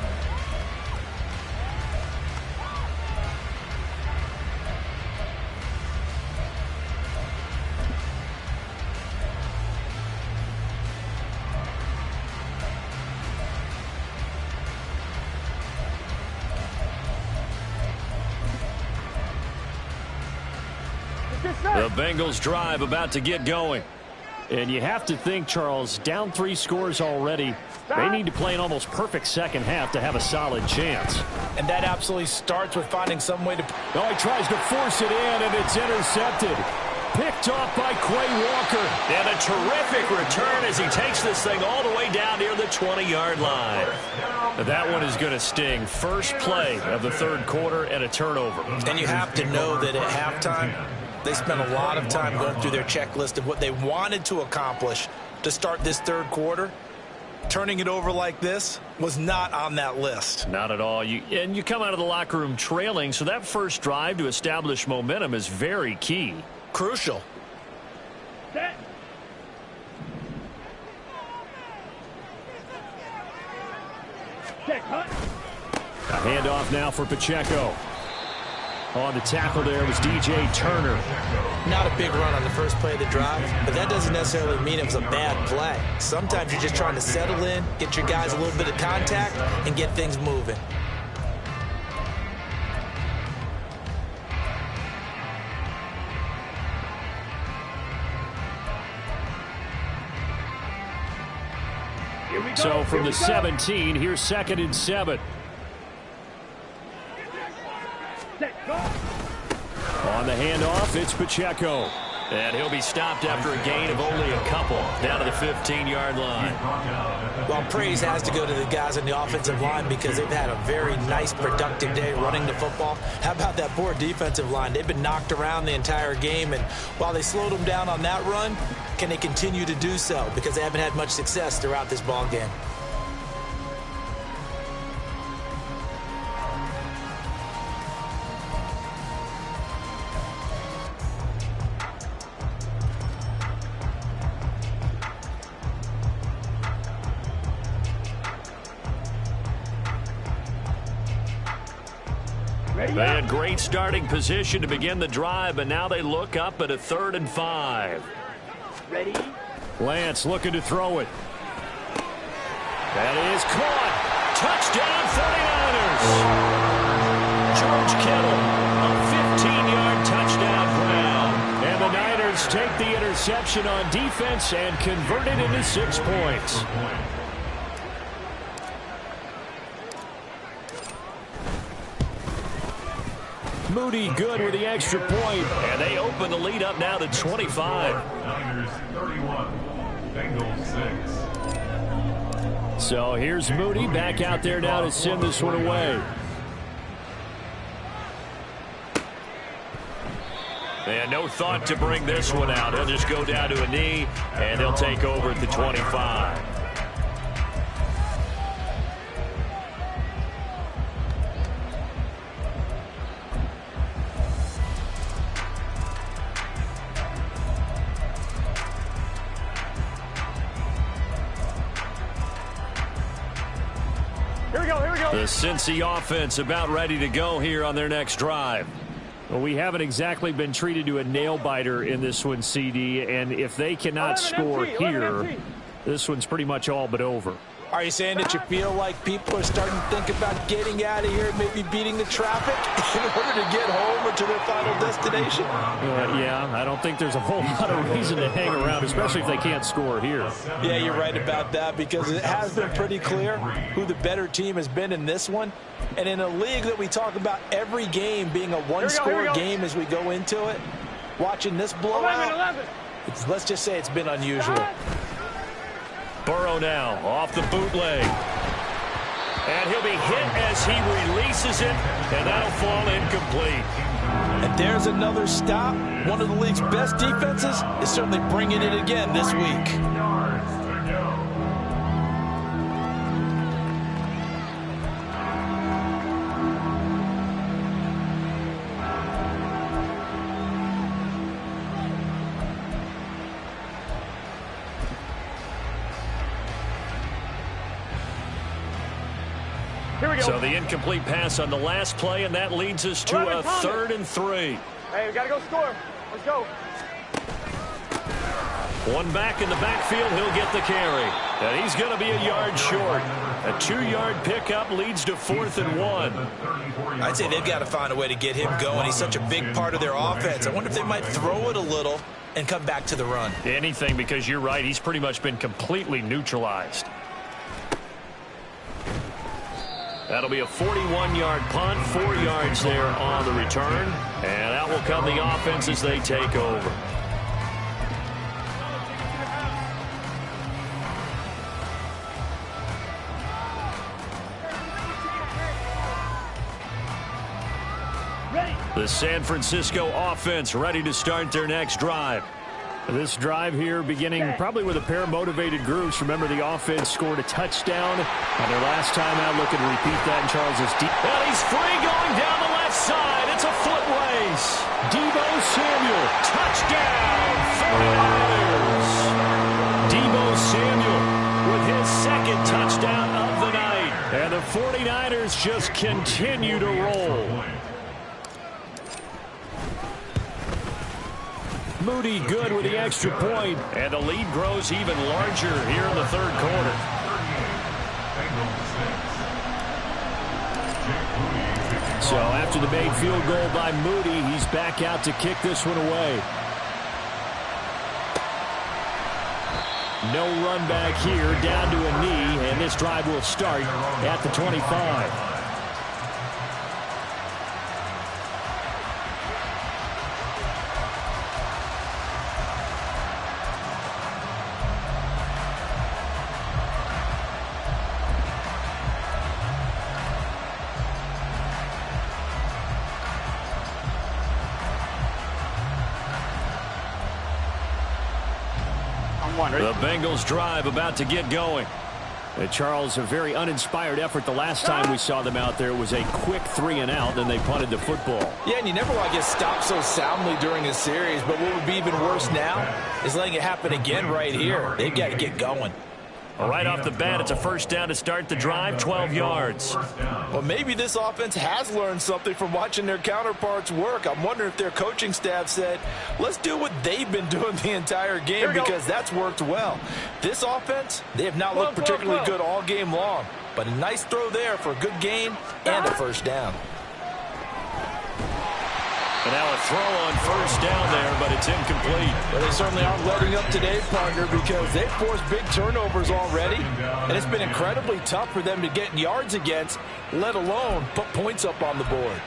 The Bengals drive about to get going.
And you have to think, Charles, down 3 scores already. They need to play an almost perfect 2nd half to have a solid chance.
And that absolutely starts with finding some way to...
Oh, he tries to force it in, and it's intercepted. Picked off by Quay Walker.
And a terrific return as he takes this thing all the way down near the 20-yard line.
That one is going to sting. First play of the 3rd quarter and a turnover.
And you have to know that at halftime, they spent a lot of time going through their checklist of what they wanted to accomplish to start this 3rd quarter. Turning it over like this was not on that list.
Not at all. And you come out of the locker room trailing, so that first drive to establish momentum is very key.
Crucial.
Set. Check, hut.
A handoff now for Pacheco. On the tackle there was DJ Turner.
Not a big run on the first play of the drive, but that doesn't necessarily mean it was a bad play. Sometimes you're just trying to settle in, get your guys a little bit of contact, and get things moving.
So from the 17, here's 2nd and 7. On the handoff, it's Pacheco.
And he'll be stopped after a gain of only a couple down to the 15-yard line.
Well, praise has to go to the guys on the offensive line because they've had a very nice, productive day running the football. How about that poor defensive line? They've been knocked around the entire game, and while they slowed them down on that run, can they continue to do so? Because they haven't had much success throughout this ball game.
They had great starting position to begin the drive, but now they look up at a 3rd and 5.
Ready?
Lance looking to throw it.
That is caught. Touchdown 49ers. George Kittle, a 15-yard touchdown grab.
And the Niners take the interception on defense and convert it into 6 points. Moody good with the extra point.
And they open the lead up now to 25.
Niners 31, Bengals 6.
So here's Moody back out there now to send this one away.
And no thought to bring this one out. He'll just go down to a knee, and they'll take over at the 25.
Here we go, here we go.
The Cincy offense about ready to go here on their next drive.
Well, we haven't exactly been treated to a nail-biter in this one, CD, and if they cannot score here, this one's pretty much all but over.
Are you saying that you feel like people are starting to think about getting out of here, maybe beating the traffic in order to get home or to their final destination?
Yeah, I don't think there's a whole lot of reason to hang around, especially if they can't score here.
Yeah, you're right about that, because it has been pretty clear who the better team has been in this one. And in a league that we talk about every game being a one-score game as we go into it, watching this blowout, let's just say it's been unusual.
Burrow now off the bootleg. And he'll be hit as he releases it, and that'll fall incomplete.
And there's another stop. One of the league's best defenses is certainly bringing it again this week.
So the incomplete pass on the last play, and that leads us to a 3rd and 3.
Hey, we got to go score. Let's go.
One back in the backfield, he'll get the carry. And he's going to be a yard short. A 2-yard pickup leads to 4th and 1.
I'd say they've got to find a way to get him going. He's such a big part of their offense. I wonder if they might throw it a little and come back to the run.
Anything, because you're right, he's pretty much been completely neutralized. That'll be a 41-yard punt, 4 yards there on the return. And out will come the offense as they take over. The San Francisco offense ready to start their next drive.
This drive here beginning probably with a pair of motivated groups. Remember, the offense scored a touchdown on their last time out. Looking to repeat that in Charles's deep.
And he's free going down the left side. It's a foot race.
Deebo Samuel.
Touchdown, 49ers.
Deebo Samuel
With his 2nd touchdown of the night.
And the 49ers just continue to roll. Moody good with the extra point.
And the lead grows even larger here in the 3rd quarter.
So after the made field goal by Moody, he's back out to kick this one away. No run back here, down to a knee, and this drive will start at the 25.
The Bengals drive about to get going.
Charles, a very uninspired effort the last time we saw them out there. It was a quick 3 and out, then they punted the football.
Yeah, and you never want to get stopped so soundly during a series, but what would be even worse now is letting it happen again right here. They've got to get going.
Right off the bat, it's a 1st down to start the drive, 12 yards.
Well, maybe this offense has learned something from watching their counterparts work. I'm wondering if their coaching staff said, let's do what they've been doing the entire game, because that's worked well. This offense, they have not looked particularly good all game long, but a nice throw there for a good gain and a 1st down.
And now a throw on 1st down there, but it's incomplete.
Well, they certainly aren't letting up today, partner, because they've forced big turnovers already, and it's been incredibly tough for them to get yards against, let alone put points up on the board.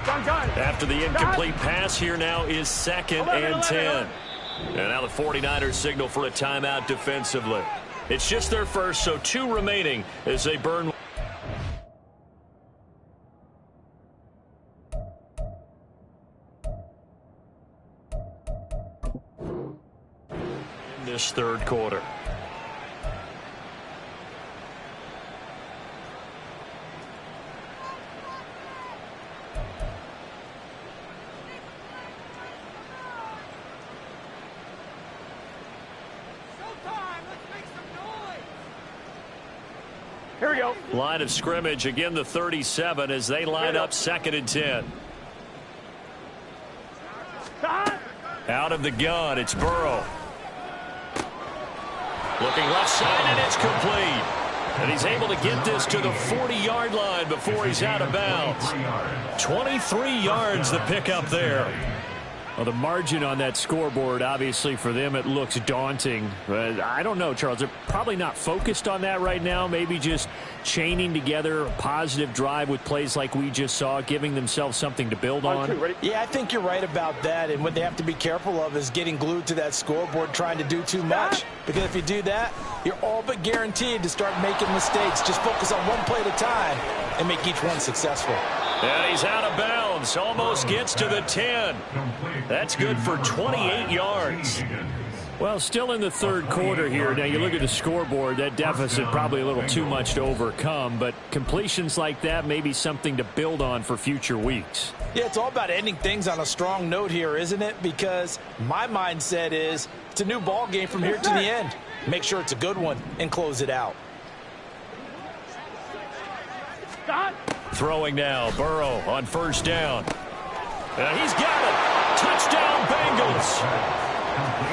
After the incomplete pass, here now is 2nd and 10. And now the 49ers signal for a timeout defensively. It's just their first, so 2 remaining as they burn this 3rd quarter.
Here we go.
Line of scrimmage, again the 37 as they line up 2nd and 10. Out of the gun, it's Burrow. Looking left side, and it's complete. And he's able to get this to the 40-yard line before he's out of bounds. 23 yards the pickup there.
Well, the margin on that scoreboard, obviously for them, it looks daunting. But I don't know, Charles. They're probably not focused on that right now. Maybe just chaining together a positive drive with plays like we just saw, giving themselves something to build on.
Yeah, I think you're right about that. And what they have to be careful of is getting glued to that scoreboard trying to do too much. Because if you do that, you're all but guaranteed to start making mistakes. Just focus on one play at a time and make each one successful.
And he's out of bounds. Almost gets to the 10. That's good for 28 yards.
Well, still in the third quarter here. Now, you look at the scoreboard, that deficit probably a little too much to overcome, but completions like that may be something to build on for future weeks.
Yeah, it's all about ending things on a strong note here, isn't it? Because my mindset is it's a new ball game from here to the end. Make sure it's a good one and close it out.
Stop.
Throwing now, Burrow on first down. And he's got it. Touchdown, Bengals.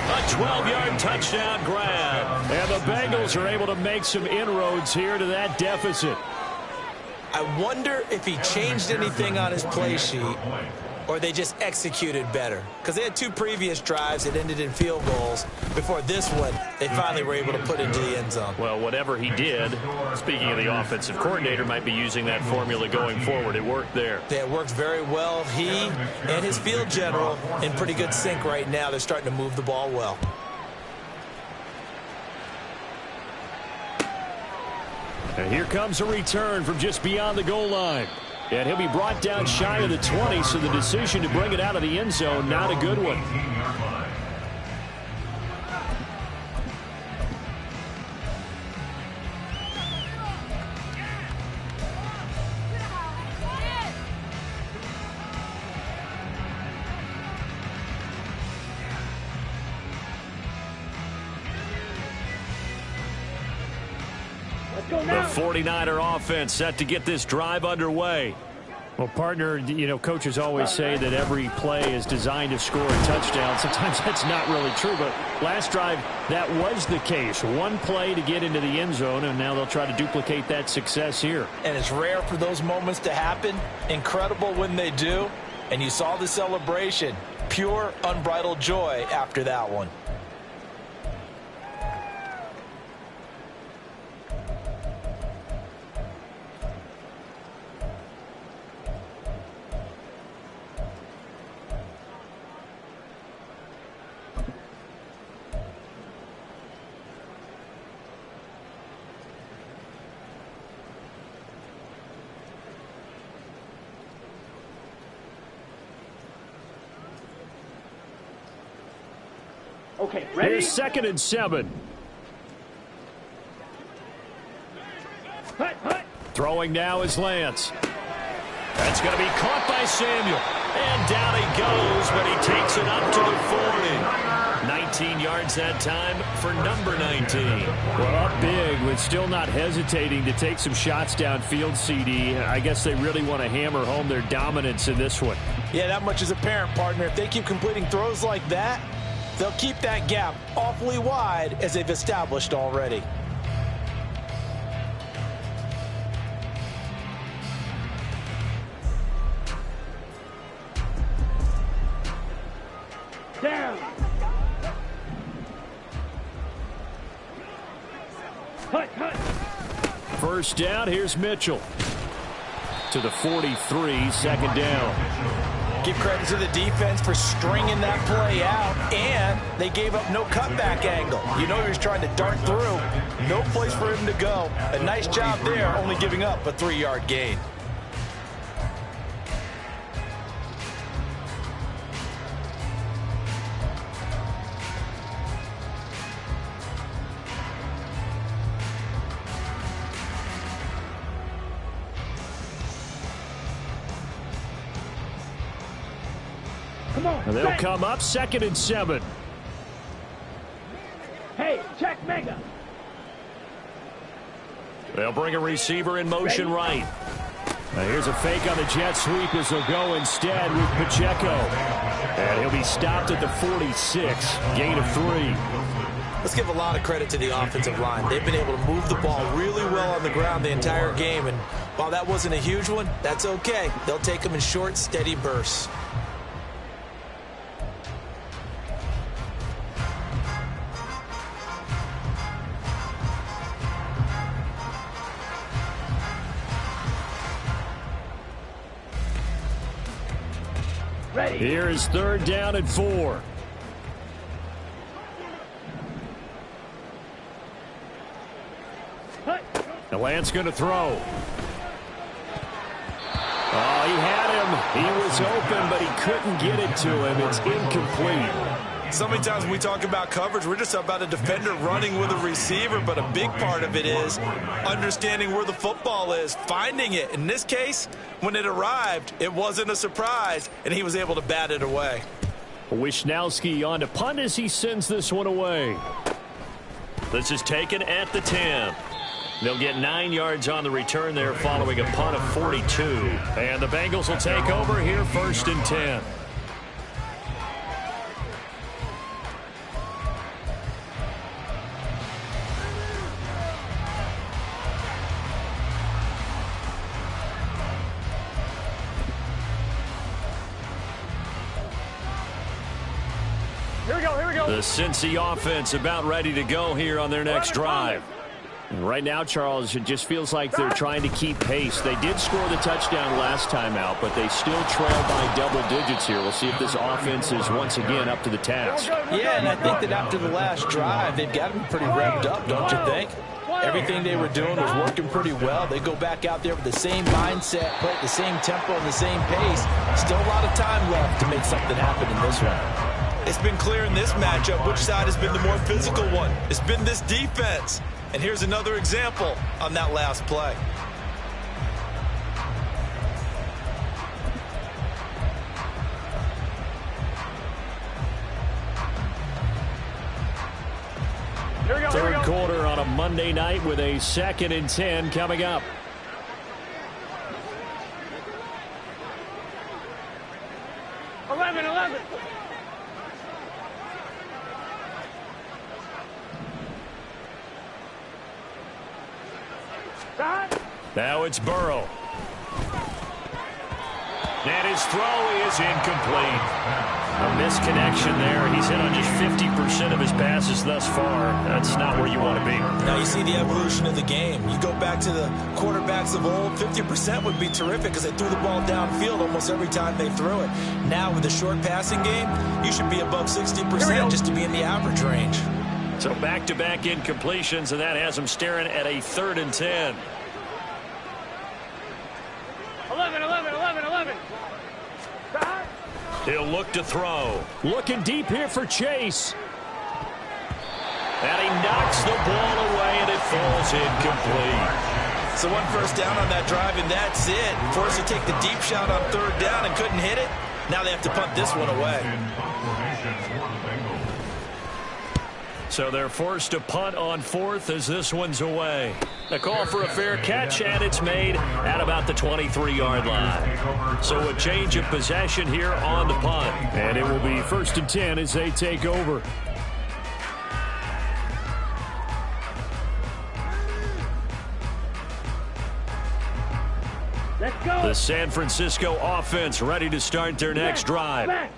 A 12-yard touchdown grab.
And the Bengals are able to make some inroads here to that deficit.
I wonder if he changed anything on his play sheet or they just executed better. Because they had two previous drives that ended in field goals. Before this one, they finally were able to put into the end zone.
Well, whatever he did, speaking of the offensive coordinator, might be using that formula going forward. It worked there.
Yeah, it worked very well. He and his field general in pretty good sync right now. They're starting to move the ball well.
And here comes a return from just beyond the goal line. And he'll be brought down shy of the 20, so the decision to bring it out of the end zone, not a good one.
The 49er offense set to get this drive underway.
Well, partner, you know, coaches always say that every play is designed to score a touchdown. Sometimes that's not really true, but last drive, that was the case. One play to get into the end zone, and now they'll try to duplicate that success here.
And it's rare for those moments to happen. Incredible when they do. And you saw the celebration. Pure, unbridled joy after that one.
Okay, ready?
Here's 2nd and 7.
Hut.
Throwing now is Lance.
That's going to be caught by Samuel. And down he goes, but he takes it up to the 40. 19 yards that time for number 19.
Well, up big, but still not hesitating to take some shots downfield, CD. I guess they really want to hammer home their dominance in this one.
Yeah, that much is apparent, partner. If they keep completing throws like that, they'll keep that gap awfully wide as they've established already.
Down. Hut.
First down, here's Mitchell. To the 43, 2nd down.
Give credit to the defense for stringing that play out, and they gave up no cutback angle. You know he was trying to dart through. No place for him to go. A nice job there, only giving up a 3-yard gain.
Come on.
And they'll
set.
come up 2nd and 7.
Hey, check mega.
They'll bring a receiver in motion right.
Now here's a fake on the jet sweep as they'll go instead with Pacheco. And he'll be stopped at the 46, gain of 3.
Let's give a lot of credit to the offensive line. They've been able to move the ball really well on the ground the entire game, and while that wasn't a huge one, that's okay. They'll take them in short, steady bursts.
Ready.
Here is 3rd down and 4. The Lance going to throw. Oh, he had him. He was open, but he couldn't get it to him. It's incomplete.
So many times when we talk about coverage, we're just about a defender running with a receiver, but a big part of it is understanding where the football is, finding it. In this case, when it arrived, it wasn't a surprise, and he was able to bat it away.
Wishnowski on to punt as he sends this one away.
This is taken at the 10. They'll get 9 yards on the return there following a punt of 42.
And the Bengals will take over here 1st and 10.
Here we go, here we go.
The Cincy offense about ready to go here on their next drive. And right now, Charles, it just feels like they're trying to keep pace. They did score the touchdown last time out, but they still trail by double digits here. We'll see if this offense is once again up to the task.
Yeah, and I think that after the last drive, they've got them pretty revved up, don't you think? Everything they were doing was working pretty well. They go back out there with the same mindset, play at the same tempo and the same pace. Still a lot of time left to make something happen in this one. It's been clear in this matchup which side has been the more physical one. It's been this defense. And here's another example on that last play.
Here we go, here we
Third
go.
quarter on a Monday night with a 2nd and 10 coming up.
Eleven.
Now it's Burrow. And his throw is incomplete. A misconnection there. He's hit on just 50% of his passes thus far. That's not where you want to be.
Now you see the evolution of the game. You go back to the quarterbacks of old, 50% would be terrific because they threw the ball downfield almost every time they threw it. Now with the short passing game, you should be above 60% just to be in the average range.
So back-to-back incompletions, and that has him staring at a 3rd and 10.
11.
He'll look to throw.
Looking deep here for Chase.
And he knocks the ball away, and it falls incomplete.
So 1 first down on that drive, and that's it. Forced to take the deep shot on 3rd down and couldn't hit it. Now they have to punt this one away.
So they're forced to punt on 4th as this one's away. A call for a fair catch, and it's made at about the 23-yard line. So a change of possession here on the punt.
And it will be 1st and 10 as they take over.
Let's go.
The San Francisco offense ready to start their next drive.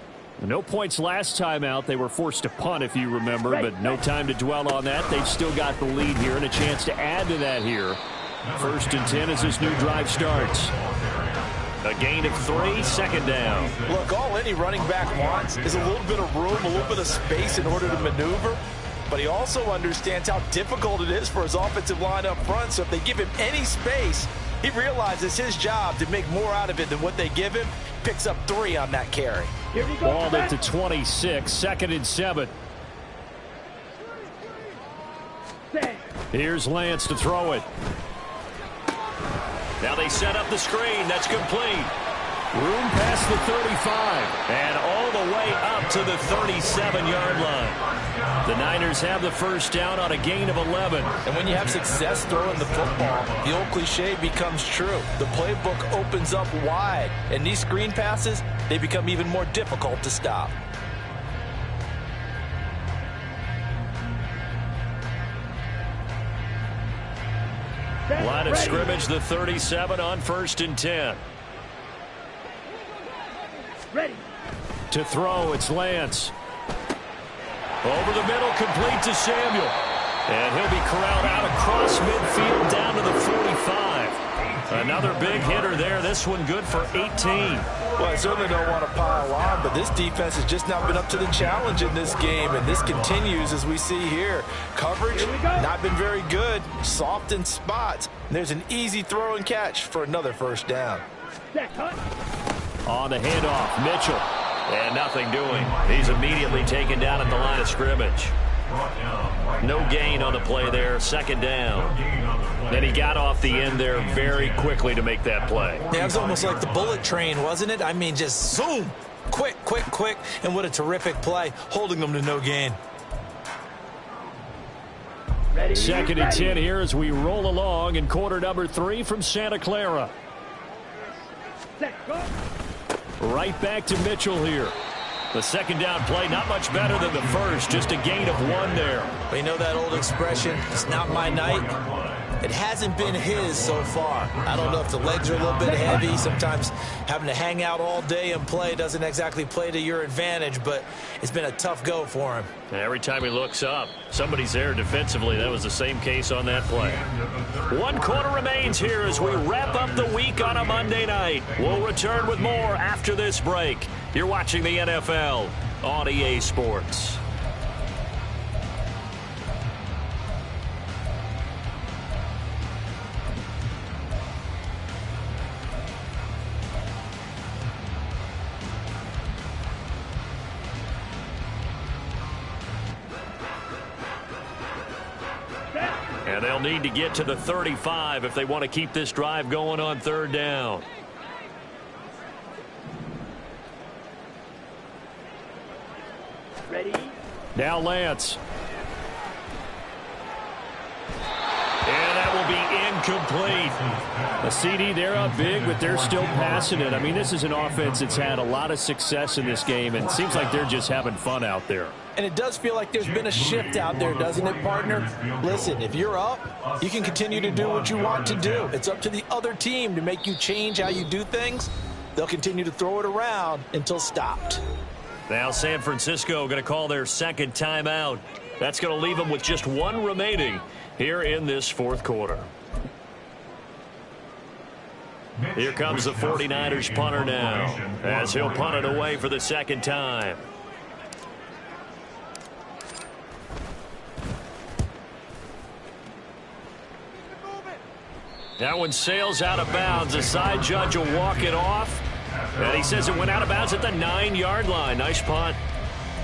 No points last time out. They were forced to punt, if you remember, but no time to dwell on that. They've still got the lead here and a chance to add to that here. 1st and 10 as this new drive starts.
A gain of 3, 2nd down.
Look, all any running back wants is a little bit of room, a little bit of space in order to maneuver. But he also understands how difficult it is for his offensive line up front. So if they give him any space, he realizes his job to make more out of it than what they give him. Picks up 3 on that carry.
Ball at the 26, 2nd and 7. Here's Lance to throw it.
Now they set up the screen. That's complete.
Room past the 35.
And all the way up to the 37-yard line. The Niners have the first down on a gain of 11.
And when you have success throwing the football, the old cliche becomes true. The playbook opens up wide, and these screen passes, they become even more difficult to stop.
Line of scrimmage, the 37 on 1st and 10.
Ready.
To throw, it's Lance.
Over the middle, complete to Samuel. And he'll be corralled out across midfield down to the 45. Another big hitter there. This one good for 18.
Well, I certainly don't want to pile on, but this defense has just not been up to the challenge in this game, and this continues as we see here. Coverage, not been very good, soft in spots. And there's an easy throw and catch for another first down.
On the handoff, Mitchell.
And nothing doing. He's immediately taken down at the line of scrimmage. No gain on the play there, 2nd down. And he got off the end there very quickly to make that play.
Yeah, it was almost like the bullet train, wasn't it? I mean, just zoom. Quick, quick, quick. And what a terrific play, holding them to no gain.
2nd and 10 here as we roll along in quarter number 3 from Santa Clara. Right back to Mitchell here. The 2nd down play, not much better than the first, just a gain of 1 there.
We know that old expression, it's not my night. It hasn't been his so far. I don't know if the legs are a little bit heavy. Sometimes having to hang out all day and play doesn't exactly play to your advantage, but it's been a tough go for him.
Every time he looks up, somebody's there defensively. That was the same case on that play. 1 quarter remains here as we wrap up the week on a Monday night. We'll return with more after this break. You're watching the NFL on EA Sports. And they'll need to get to the 35 if they want to keep this drive going on 3rd down.
Ready.
Now Lance.
And that will be incomplete.
A CD, they're up big, but they're still passing it. I mean, this is an offense that's had a lot of success in this game, and it seems like they're just having fun out there.
And it does feel like there's been a shift out there, doesn't it, partner? Listen, if you're up, you can continue to do what you want to do. It's up to the other team to make you change how you do things. They'll continue to throw it around until stopped.
Now San Francisco going to call their 2nd timeout. That's going to leave them with just 1 remaining here in this 4th quarter. Here comes the 49ers punter now as he'll punt it away for the 2nd time. That one sails out of bounds. The side judge will walk it off. And he says it went out of bounds at the 9-yard line. Nice punt.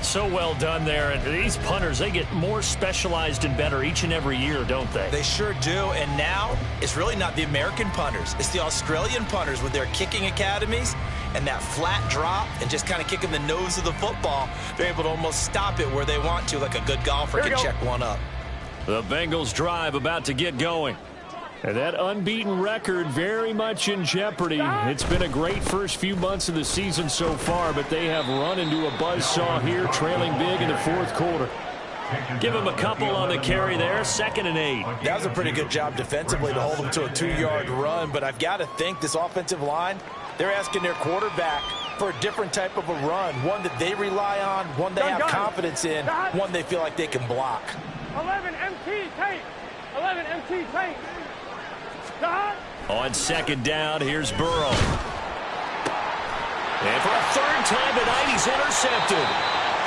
So well done there. And these punters, they get more specialized and better each and every year, don't they?
They sure do. And now it's really not the American punters. It's the Australian punters with their kicking academies and that flat drop and just kind of kicking the nose of the football. They're able to almost stop it where they want to, like a good golfer can check one up.
The Bengals drive about to get going.
And that unbeaten record very much in jeopardy. It's been a great first few months of the season so far, but they have run into a buzzsaw here, trailing big in the 4th quarter.
Give him a couple on the carry there, 2nd and 8.
That was a pretty good job defensively to hold them to a 2-yard run, but I've got to think this offensive line, they're asking their quarterback for a different type of a run, one that they rely on, one they have confidence in, one they feel like they can block.
11 MT tape. 11 MT tape.
On 2nd down, here's Burrow. And for a 3rd time tonight, he's intercepted.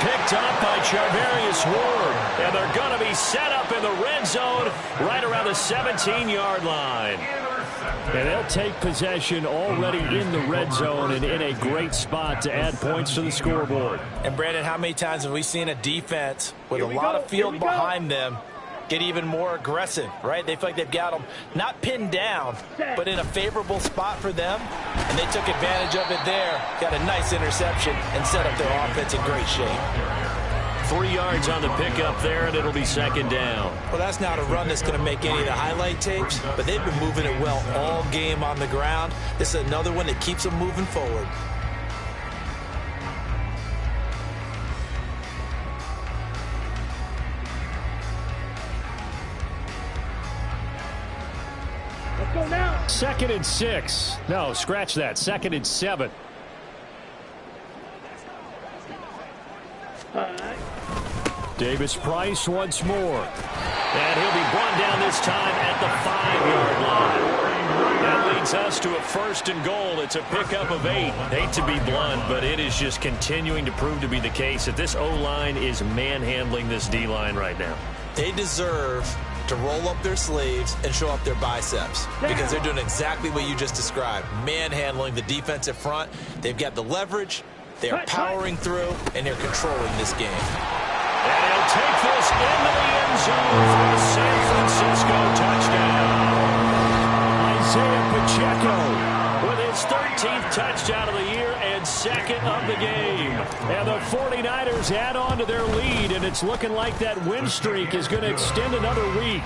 Picked up by Charvarius Ward. And they're going to be set up in the red zone right around the 17-yard line.
And they'll take possession already in the red zone and in a great spot to add points to the scoreboard.
And, Brandon, how many times have we seen a defense with a lot of field behind them get even more aggressive, right? They feel like they've got them not pinned down, but in a favorable spot for them, and they took advantage of it there. Got a nice interception and set up their offense in great shape.
3 yards on the pickup there, and it'll be second down.
Well, that's not a run that's going to make any of the highlight tapes, but they've been moving it well all game on the ground. This is another one that keeps them moving forward.
Let's go now.
2nd and 6. No, scratch that. 2nd and 7. Davis-Price once more.
And he'll be brought down this time at the 5-yard line. That leads us to a 1st and goal. It's a pickup of 8. Hate to be blunt, but it is just continuing to prove to be the case that this O-line is manhandling this D-line right now.
They deserve to roll up their sleeves and show up their biceps because they're doing exactly what you just described, manhandling the defensive front. They've got the leverage, they're powering through, and they're controlling this game.
And he'll take this into the end zone for a San Francisco touchdown.
Isaiah Pacheco
With his 13th touchdown of the year and 2nd of the game.
And the 49ers add on to their lead, and it's looking like that win streak is going to extend another week.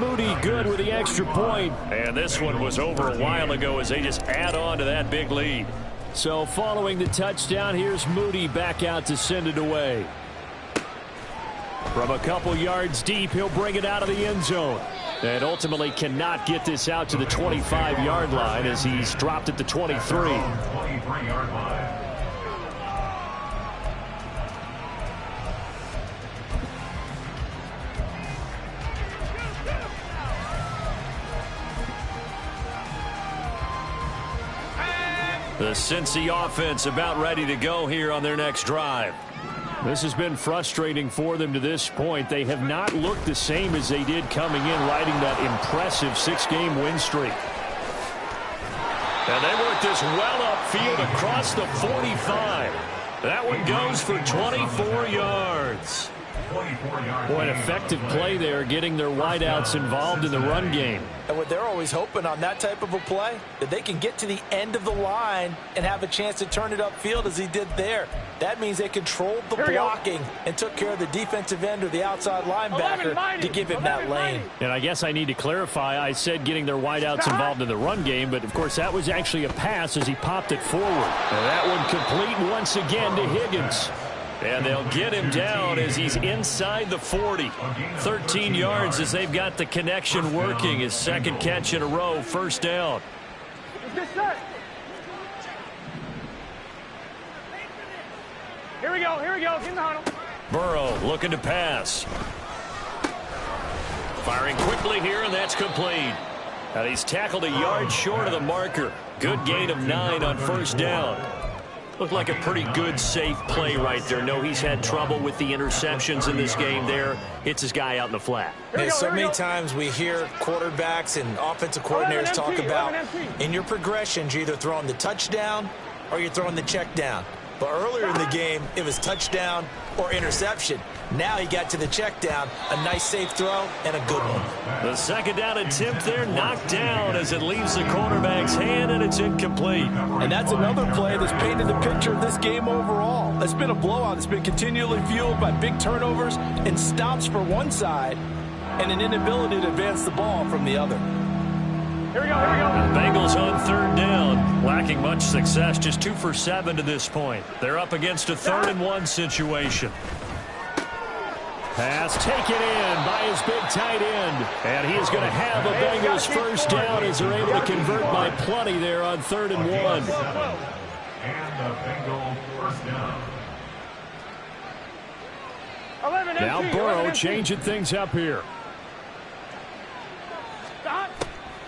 Moody good with the extra point.
And this one was over a while ago as they just add on to that big lead.
So following the touchdown, here's Moody back out to send it away. From a couple yards deep, he'll bring it out of the end zone. And ultimately cannot get this out to the 25-yard line as he's dropped at the 23.
23-yard line.
The Cincy offense about ready to go here on their next drive.
This has been frustrating for them to this point. They have not looked the same as they did coming in, riding that impressive 6-game win streak.
And they work this well upfield across the 45. That one goes for 24 yards.
Boy, an effective play there, getting their wideouts involved in the run game.
And what they're always hoping on that type of a play, that they can get to the end of the line and have a chance to turn it upfield as he did there. That means they controlled the blocking and took care of the defensive end or the outside linebacker to give him that lane.
And I guess I need to clarify, I said getting their wideouts involved in the run game, but of course that was actually a pass as he popped it forward. And that one complete once again to Higgins.
And they'll get him down as he's inside the 40. 13 yards as they've got the connection working. His 2nd catch in a row, 1st down.
Here we go. Get in the huddle.
Burrow looking to pass. Firing quickly here, and that's complete. And he's tackled a yard short of the marker. Good gain of 9 on 1st down. Looked like a pretty good, safe play right there. No, he's had trouble with the interceptions in this game there. Hits his guy out in the flat.
And so many times we hear quarterbacks and offensive coordinators talk about in your progressions, you're either throwing the touchdown or you're throwing the check down. But earlier in the game, it was touchdown or interception. Now he got to the check down, a nice safe throw, and a good one.
The 2nd down attempt there knocked down as it leaves the quarterback's hand, and it's incomplete.
And that's another play that's painted the picture of this game overall. It's been a blowout. It's been continually fueled by big turnovers and stops for one side and an inability to advance the ball from the other.
Here we go.
Bengals on 3rd down, lacking much success, just 2 for 7 to this point. They're up against a 3rd and 1 situation.
Pass taken in by his big tight end. And he is going to have a Bengals 1st down as they're able to convert by plenty there on 3rd and 1.
And the Bengals 1st down.
Now Burrow changing things up here.
Stop.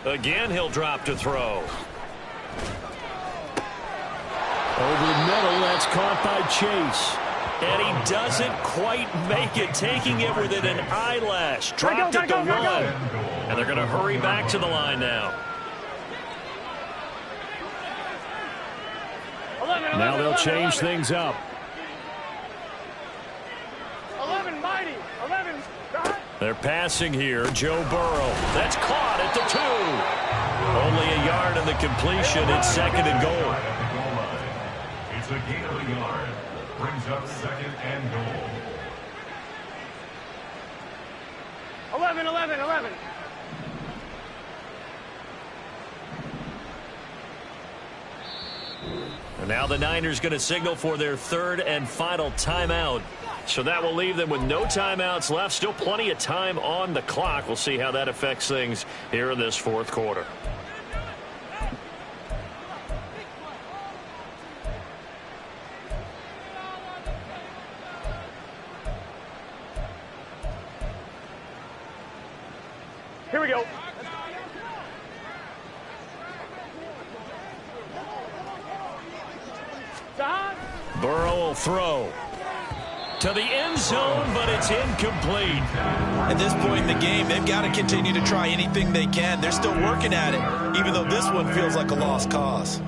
Again, he'll drop to throw.
Over the middle, that's caught by Chase.
And he doesn't quite make it, taking it within an eyelash. Dropped at the 1. And they're going to hurry back to the line now.
Now they'll change things up.
11, mighty. 11.
They're passing here. Joe Burrow. That's caught at the 2. Only a yard on the completion. It's 2nd and goal.
It's a gain of a yard. brings up 2nd and goal.
11, 11, 11.
And now the Niners going to signal for their 3rd and final timeout. So that will leave them with no timeouts left. Still plenty of time on the clock. We'll see how that affects things here in this 4th quarter.
Here we go.
Burrow will throw to the end zone, but it's incomplete.
At this point in the game, they've got to continue to try anything they can. They're still working at it, even though this one feels like a lost cause.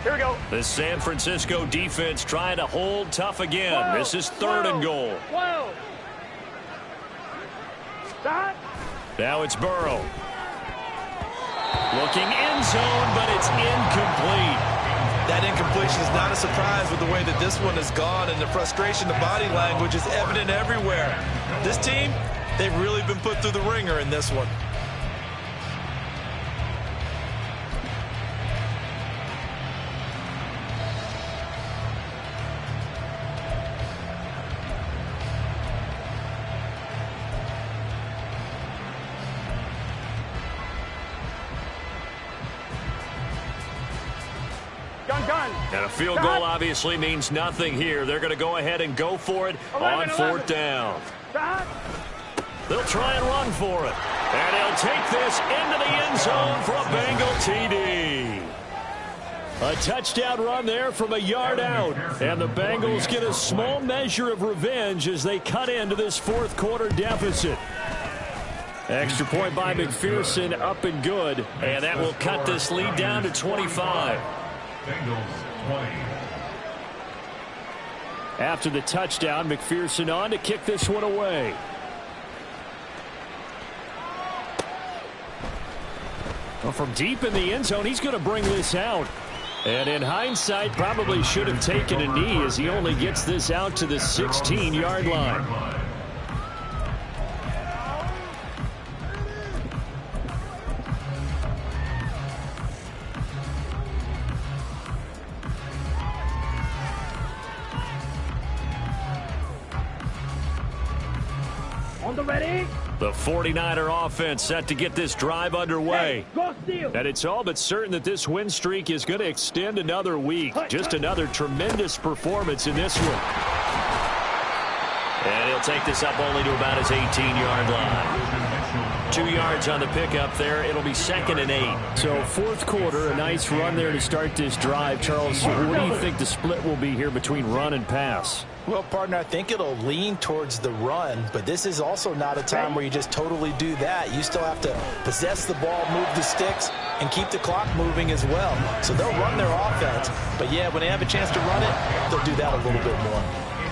Here we go.
The San Francisco defense trying to hold tough again. This is 3rd and goal.
Whoa. Stop.
Now it's Burrow. Looking end zone, but it's incomplete.
That incompletion is not a surprise with the way that this one has gone, and the frustration, the body language is evident everywhere. This team, they've really been put through the ringer in this one.
And a field goal obviously means nothing here. They're going to go ahead and go for it on 4th down. They'll try and run for it. And he'll take this into the end zone for a Bengal TD.
A touchdown run there from a yard out. And the Bengals get a small measure of revenge as they cut into this 4th quarter deficit. Extra point by McPherson, up and good.
And that will cut this lead down to 25.
Bengals 20.
After the touchdown, McPherson on to kick this one away. Well, from deep in the end zone, he's going to bring this out. And in hindsight, probably should have taken a knee as he only gets this out to the 16-yard line.
Ready?
The 49er offense set to get this drive underway.
Hey, go steal.
And it's all but certain that this win streak is going to extend another week. Just another tremendous performance in this one.
And he'll take this up only to about his 18-yard line. 2 yards on the pickup there. It'll be 2nd and 8.
So 4th quarter, a nice run there to start this drive. Charles, what do you think the split will be here between run and pass?
Well, partner, I think it'll lean towards the run, but this is also not a time where you just totally do that. You still have to possess the ball, move the sticks, and keep the clock moving as well. So they'll run their offense, but yeah, when they have a chance to run it, they'll do that a little bit more.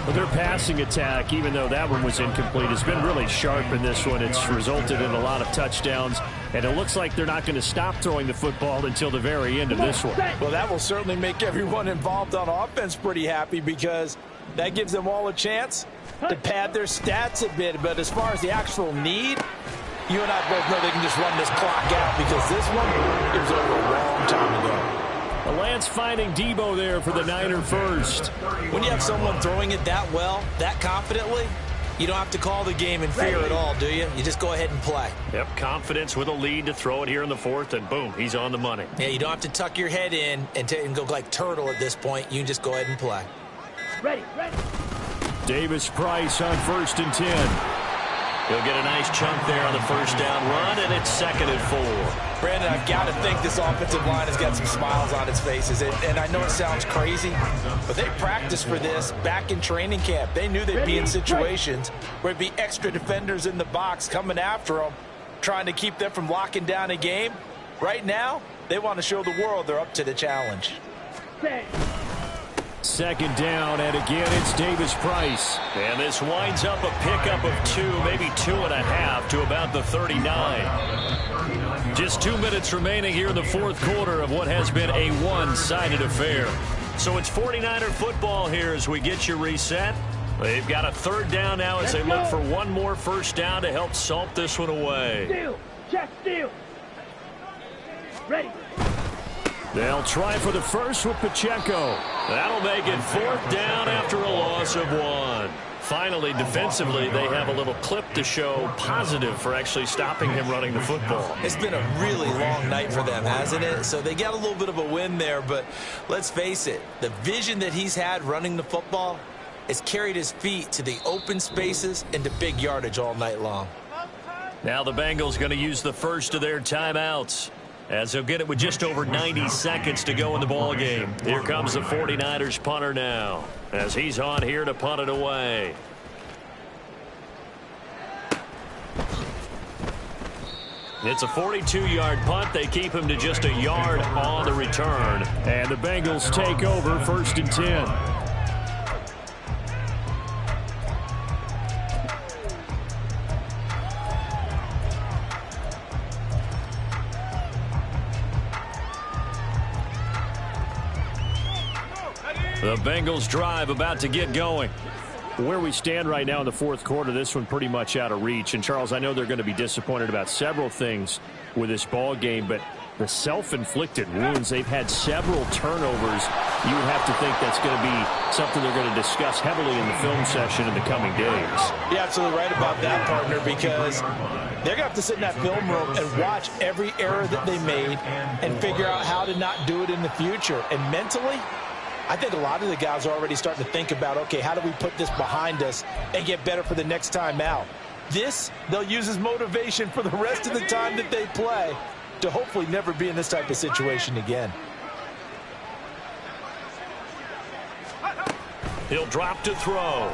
Well, their passing attack, even though that one was incomplete, has been really sharp in this one. It's resulted in a lot of touchdowns, and it looks like they're not going to stop throwing the football until the very end of this one.
Well, that will certainly make everyone involved on offense pretty happy because that gives them all a chance to pad their stats a bit. But as far as the actual need, you and I both know they can just run this clock out because this one, it was over a long time ago.
Lance finding Debo there for the Niner first.
When you have someone throwing it that well, that confidently, you don't have to call the game in fear at all, do you? You just go ahead and play.
Yep, confidence with a lead to throw it here in the 4th, and boom, he's on the money.
Yeah, you don't have to tuck your head in and go like turtle at this point. You can just go ahead and play.
Ready, ready.
Davis Price on 1st and 10.
He'll get a nice chunk there on the 1st down run, and it's 2nd and 4.
Brandon, I've got to think this offensive line has got some smiles on its faces. And I know it sounds crazy, but they practiced for this back in training camp. They knew they'd be in situations where there'd be extra defenders in the box coming after them, trying to keep them from locking down a game. Right now, they want to show the world they're up to the challenge.
Second down, and again it's Davis Price.
And this winds up a pickup of 2, maybe 2.5 to about the 39. Just 2 minutes remaining here in the fourth quarter of what has been a one-sided affair. So it's 49er football here as we get you reset. They've got a third down now as they look for one more first down to help salt this one away.
Steal. Check steal. Ready.
They'll try for the first with Pacheco. That'll make it fourth down after a loss of 1. Finally, defensively, they have a little clip to show positive for actually stopping him running the football.
It's been a really long night for them, hasn't it? So they got a little bit of a win there, but let's face it, the vision that he's had running the football has carried his feet to the open spaces and to big yardage all night long.
Now the Bengals going to use the first of their timeouts, as they'll get it with just over 90 seconds to go in the ball game. Here comes the 49ers punter now, as he's on here to punt it away. It's a 42-yard punt. They keep him to just a yard on the return.
And the Bengals take over, 1st and 10.
The Bengals drive about to get going.
Where we stand right now in the fourth quarter, this one pretty much out of reach. And, Charles, I know they're going to be disappointed about several things with this ball game, but the self-inflicted wounds, they've had several turnovers. You would have to think that's going to be something they're going to discuss heavily in the film session in the coming days.
You're absolutely right about that, partner, because they're going to have to sit in that film room and watch every error that they made and figure out how to not do it in the future. And mentally, I think a lot of the guys are already starting to think about, okay, how do we put this behind us and get better for the next time out? This, they'll use as motivation for the rest of the time that they play to hopefully never be in this type of situation again.
He'll drop to throw.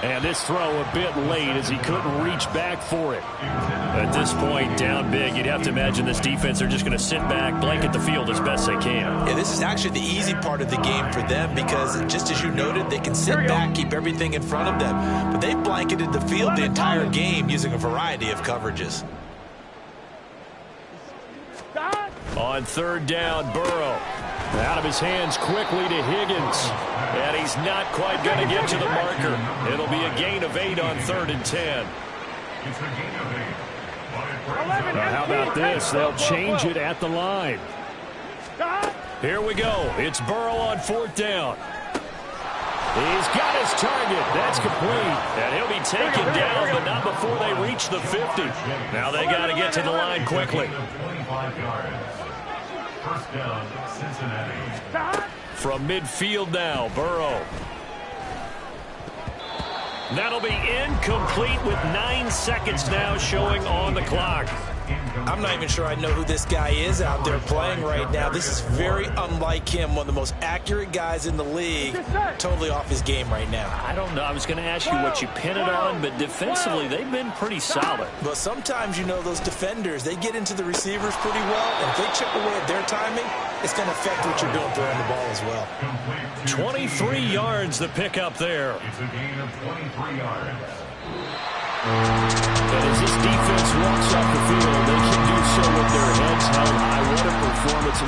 And this throw a bit late as he couldn't reach back for it.
At this point, down big, you'd have to imagine this defense are just going to sit back, blanket the field as best they can.
Yeah, this is actually the easy part of the game for them because, just as you noted, they can sit back, keep everything in front of them. But they've blanketed the field the entire game using a variety of coverages.
On third down, Burrow. Out of his hands quickly to Higgins. And he's not quite going to get to the marker. It'll be a gain of 8 on 3rd and 10.
It's a gain of 8.
How about this? They'll change it at the line.
Here we go. It's Burrow on 4th down.
He's got his target. That's complete.
And he'll be taken down, but not before they reach the 50. Now they got to get to the line quickly.
25 yards. First down, Cincinnati.
From midfield now, Burrow. That'll be incomplete with 9 seconds now showing on the clock.
I'm not even sure I know who this guy is out there playing right now. This is very unlike him, one of the most accurate guys in the league. Totally off his game right now.
I don't know. I was going to ask you what you pin it on, but defensively, they've been pretty solid.
But sometimes, you know, those defenders, they get into the receivers pretty well, and if they chip away at their timing, it's going to affect what you're doing throwing the ball as well.
23 yards the pickup there.
It's a gain of 23 yards.
And as this defense walks off the field, they can do so with their heads held high. What a performance.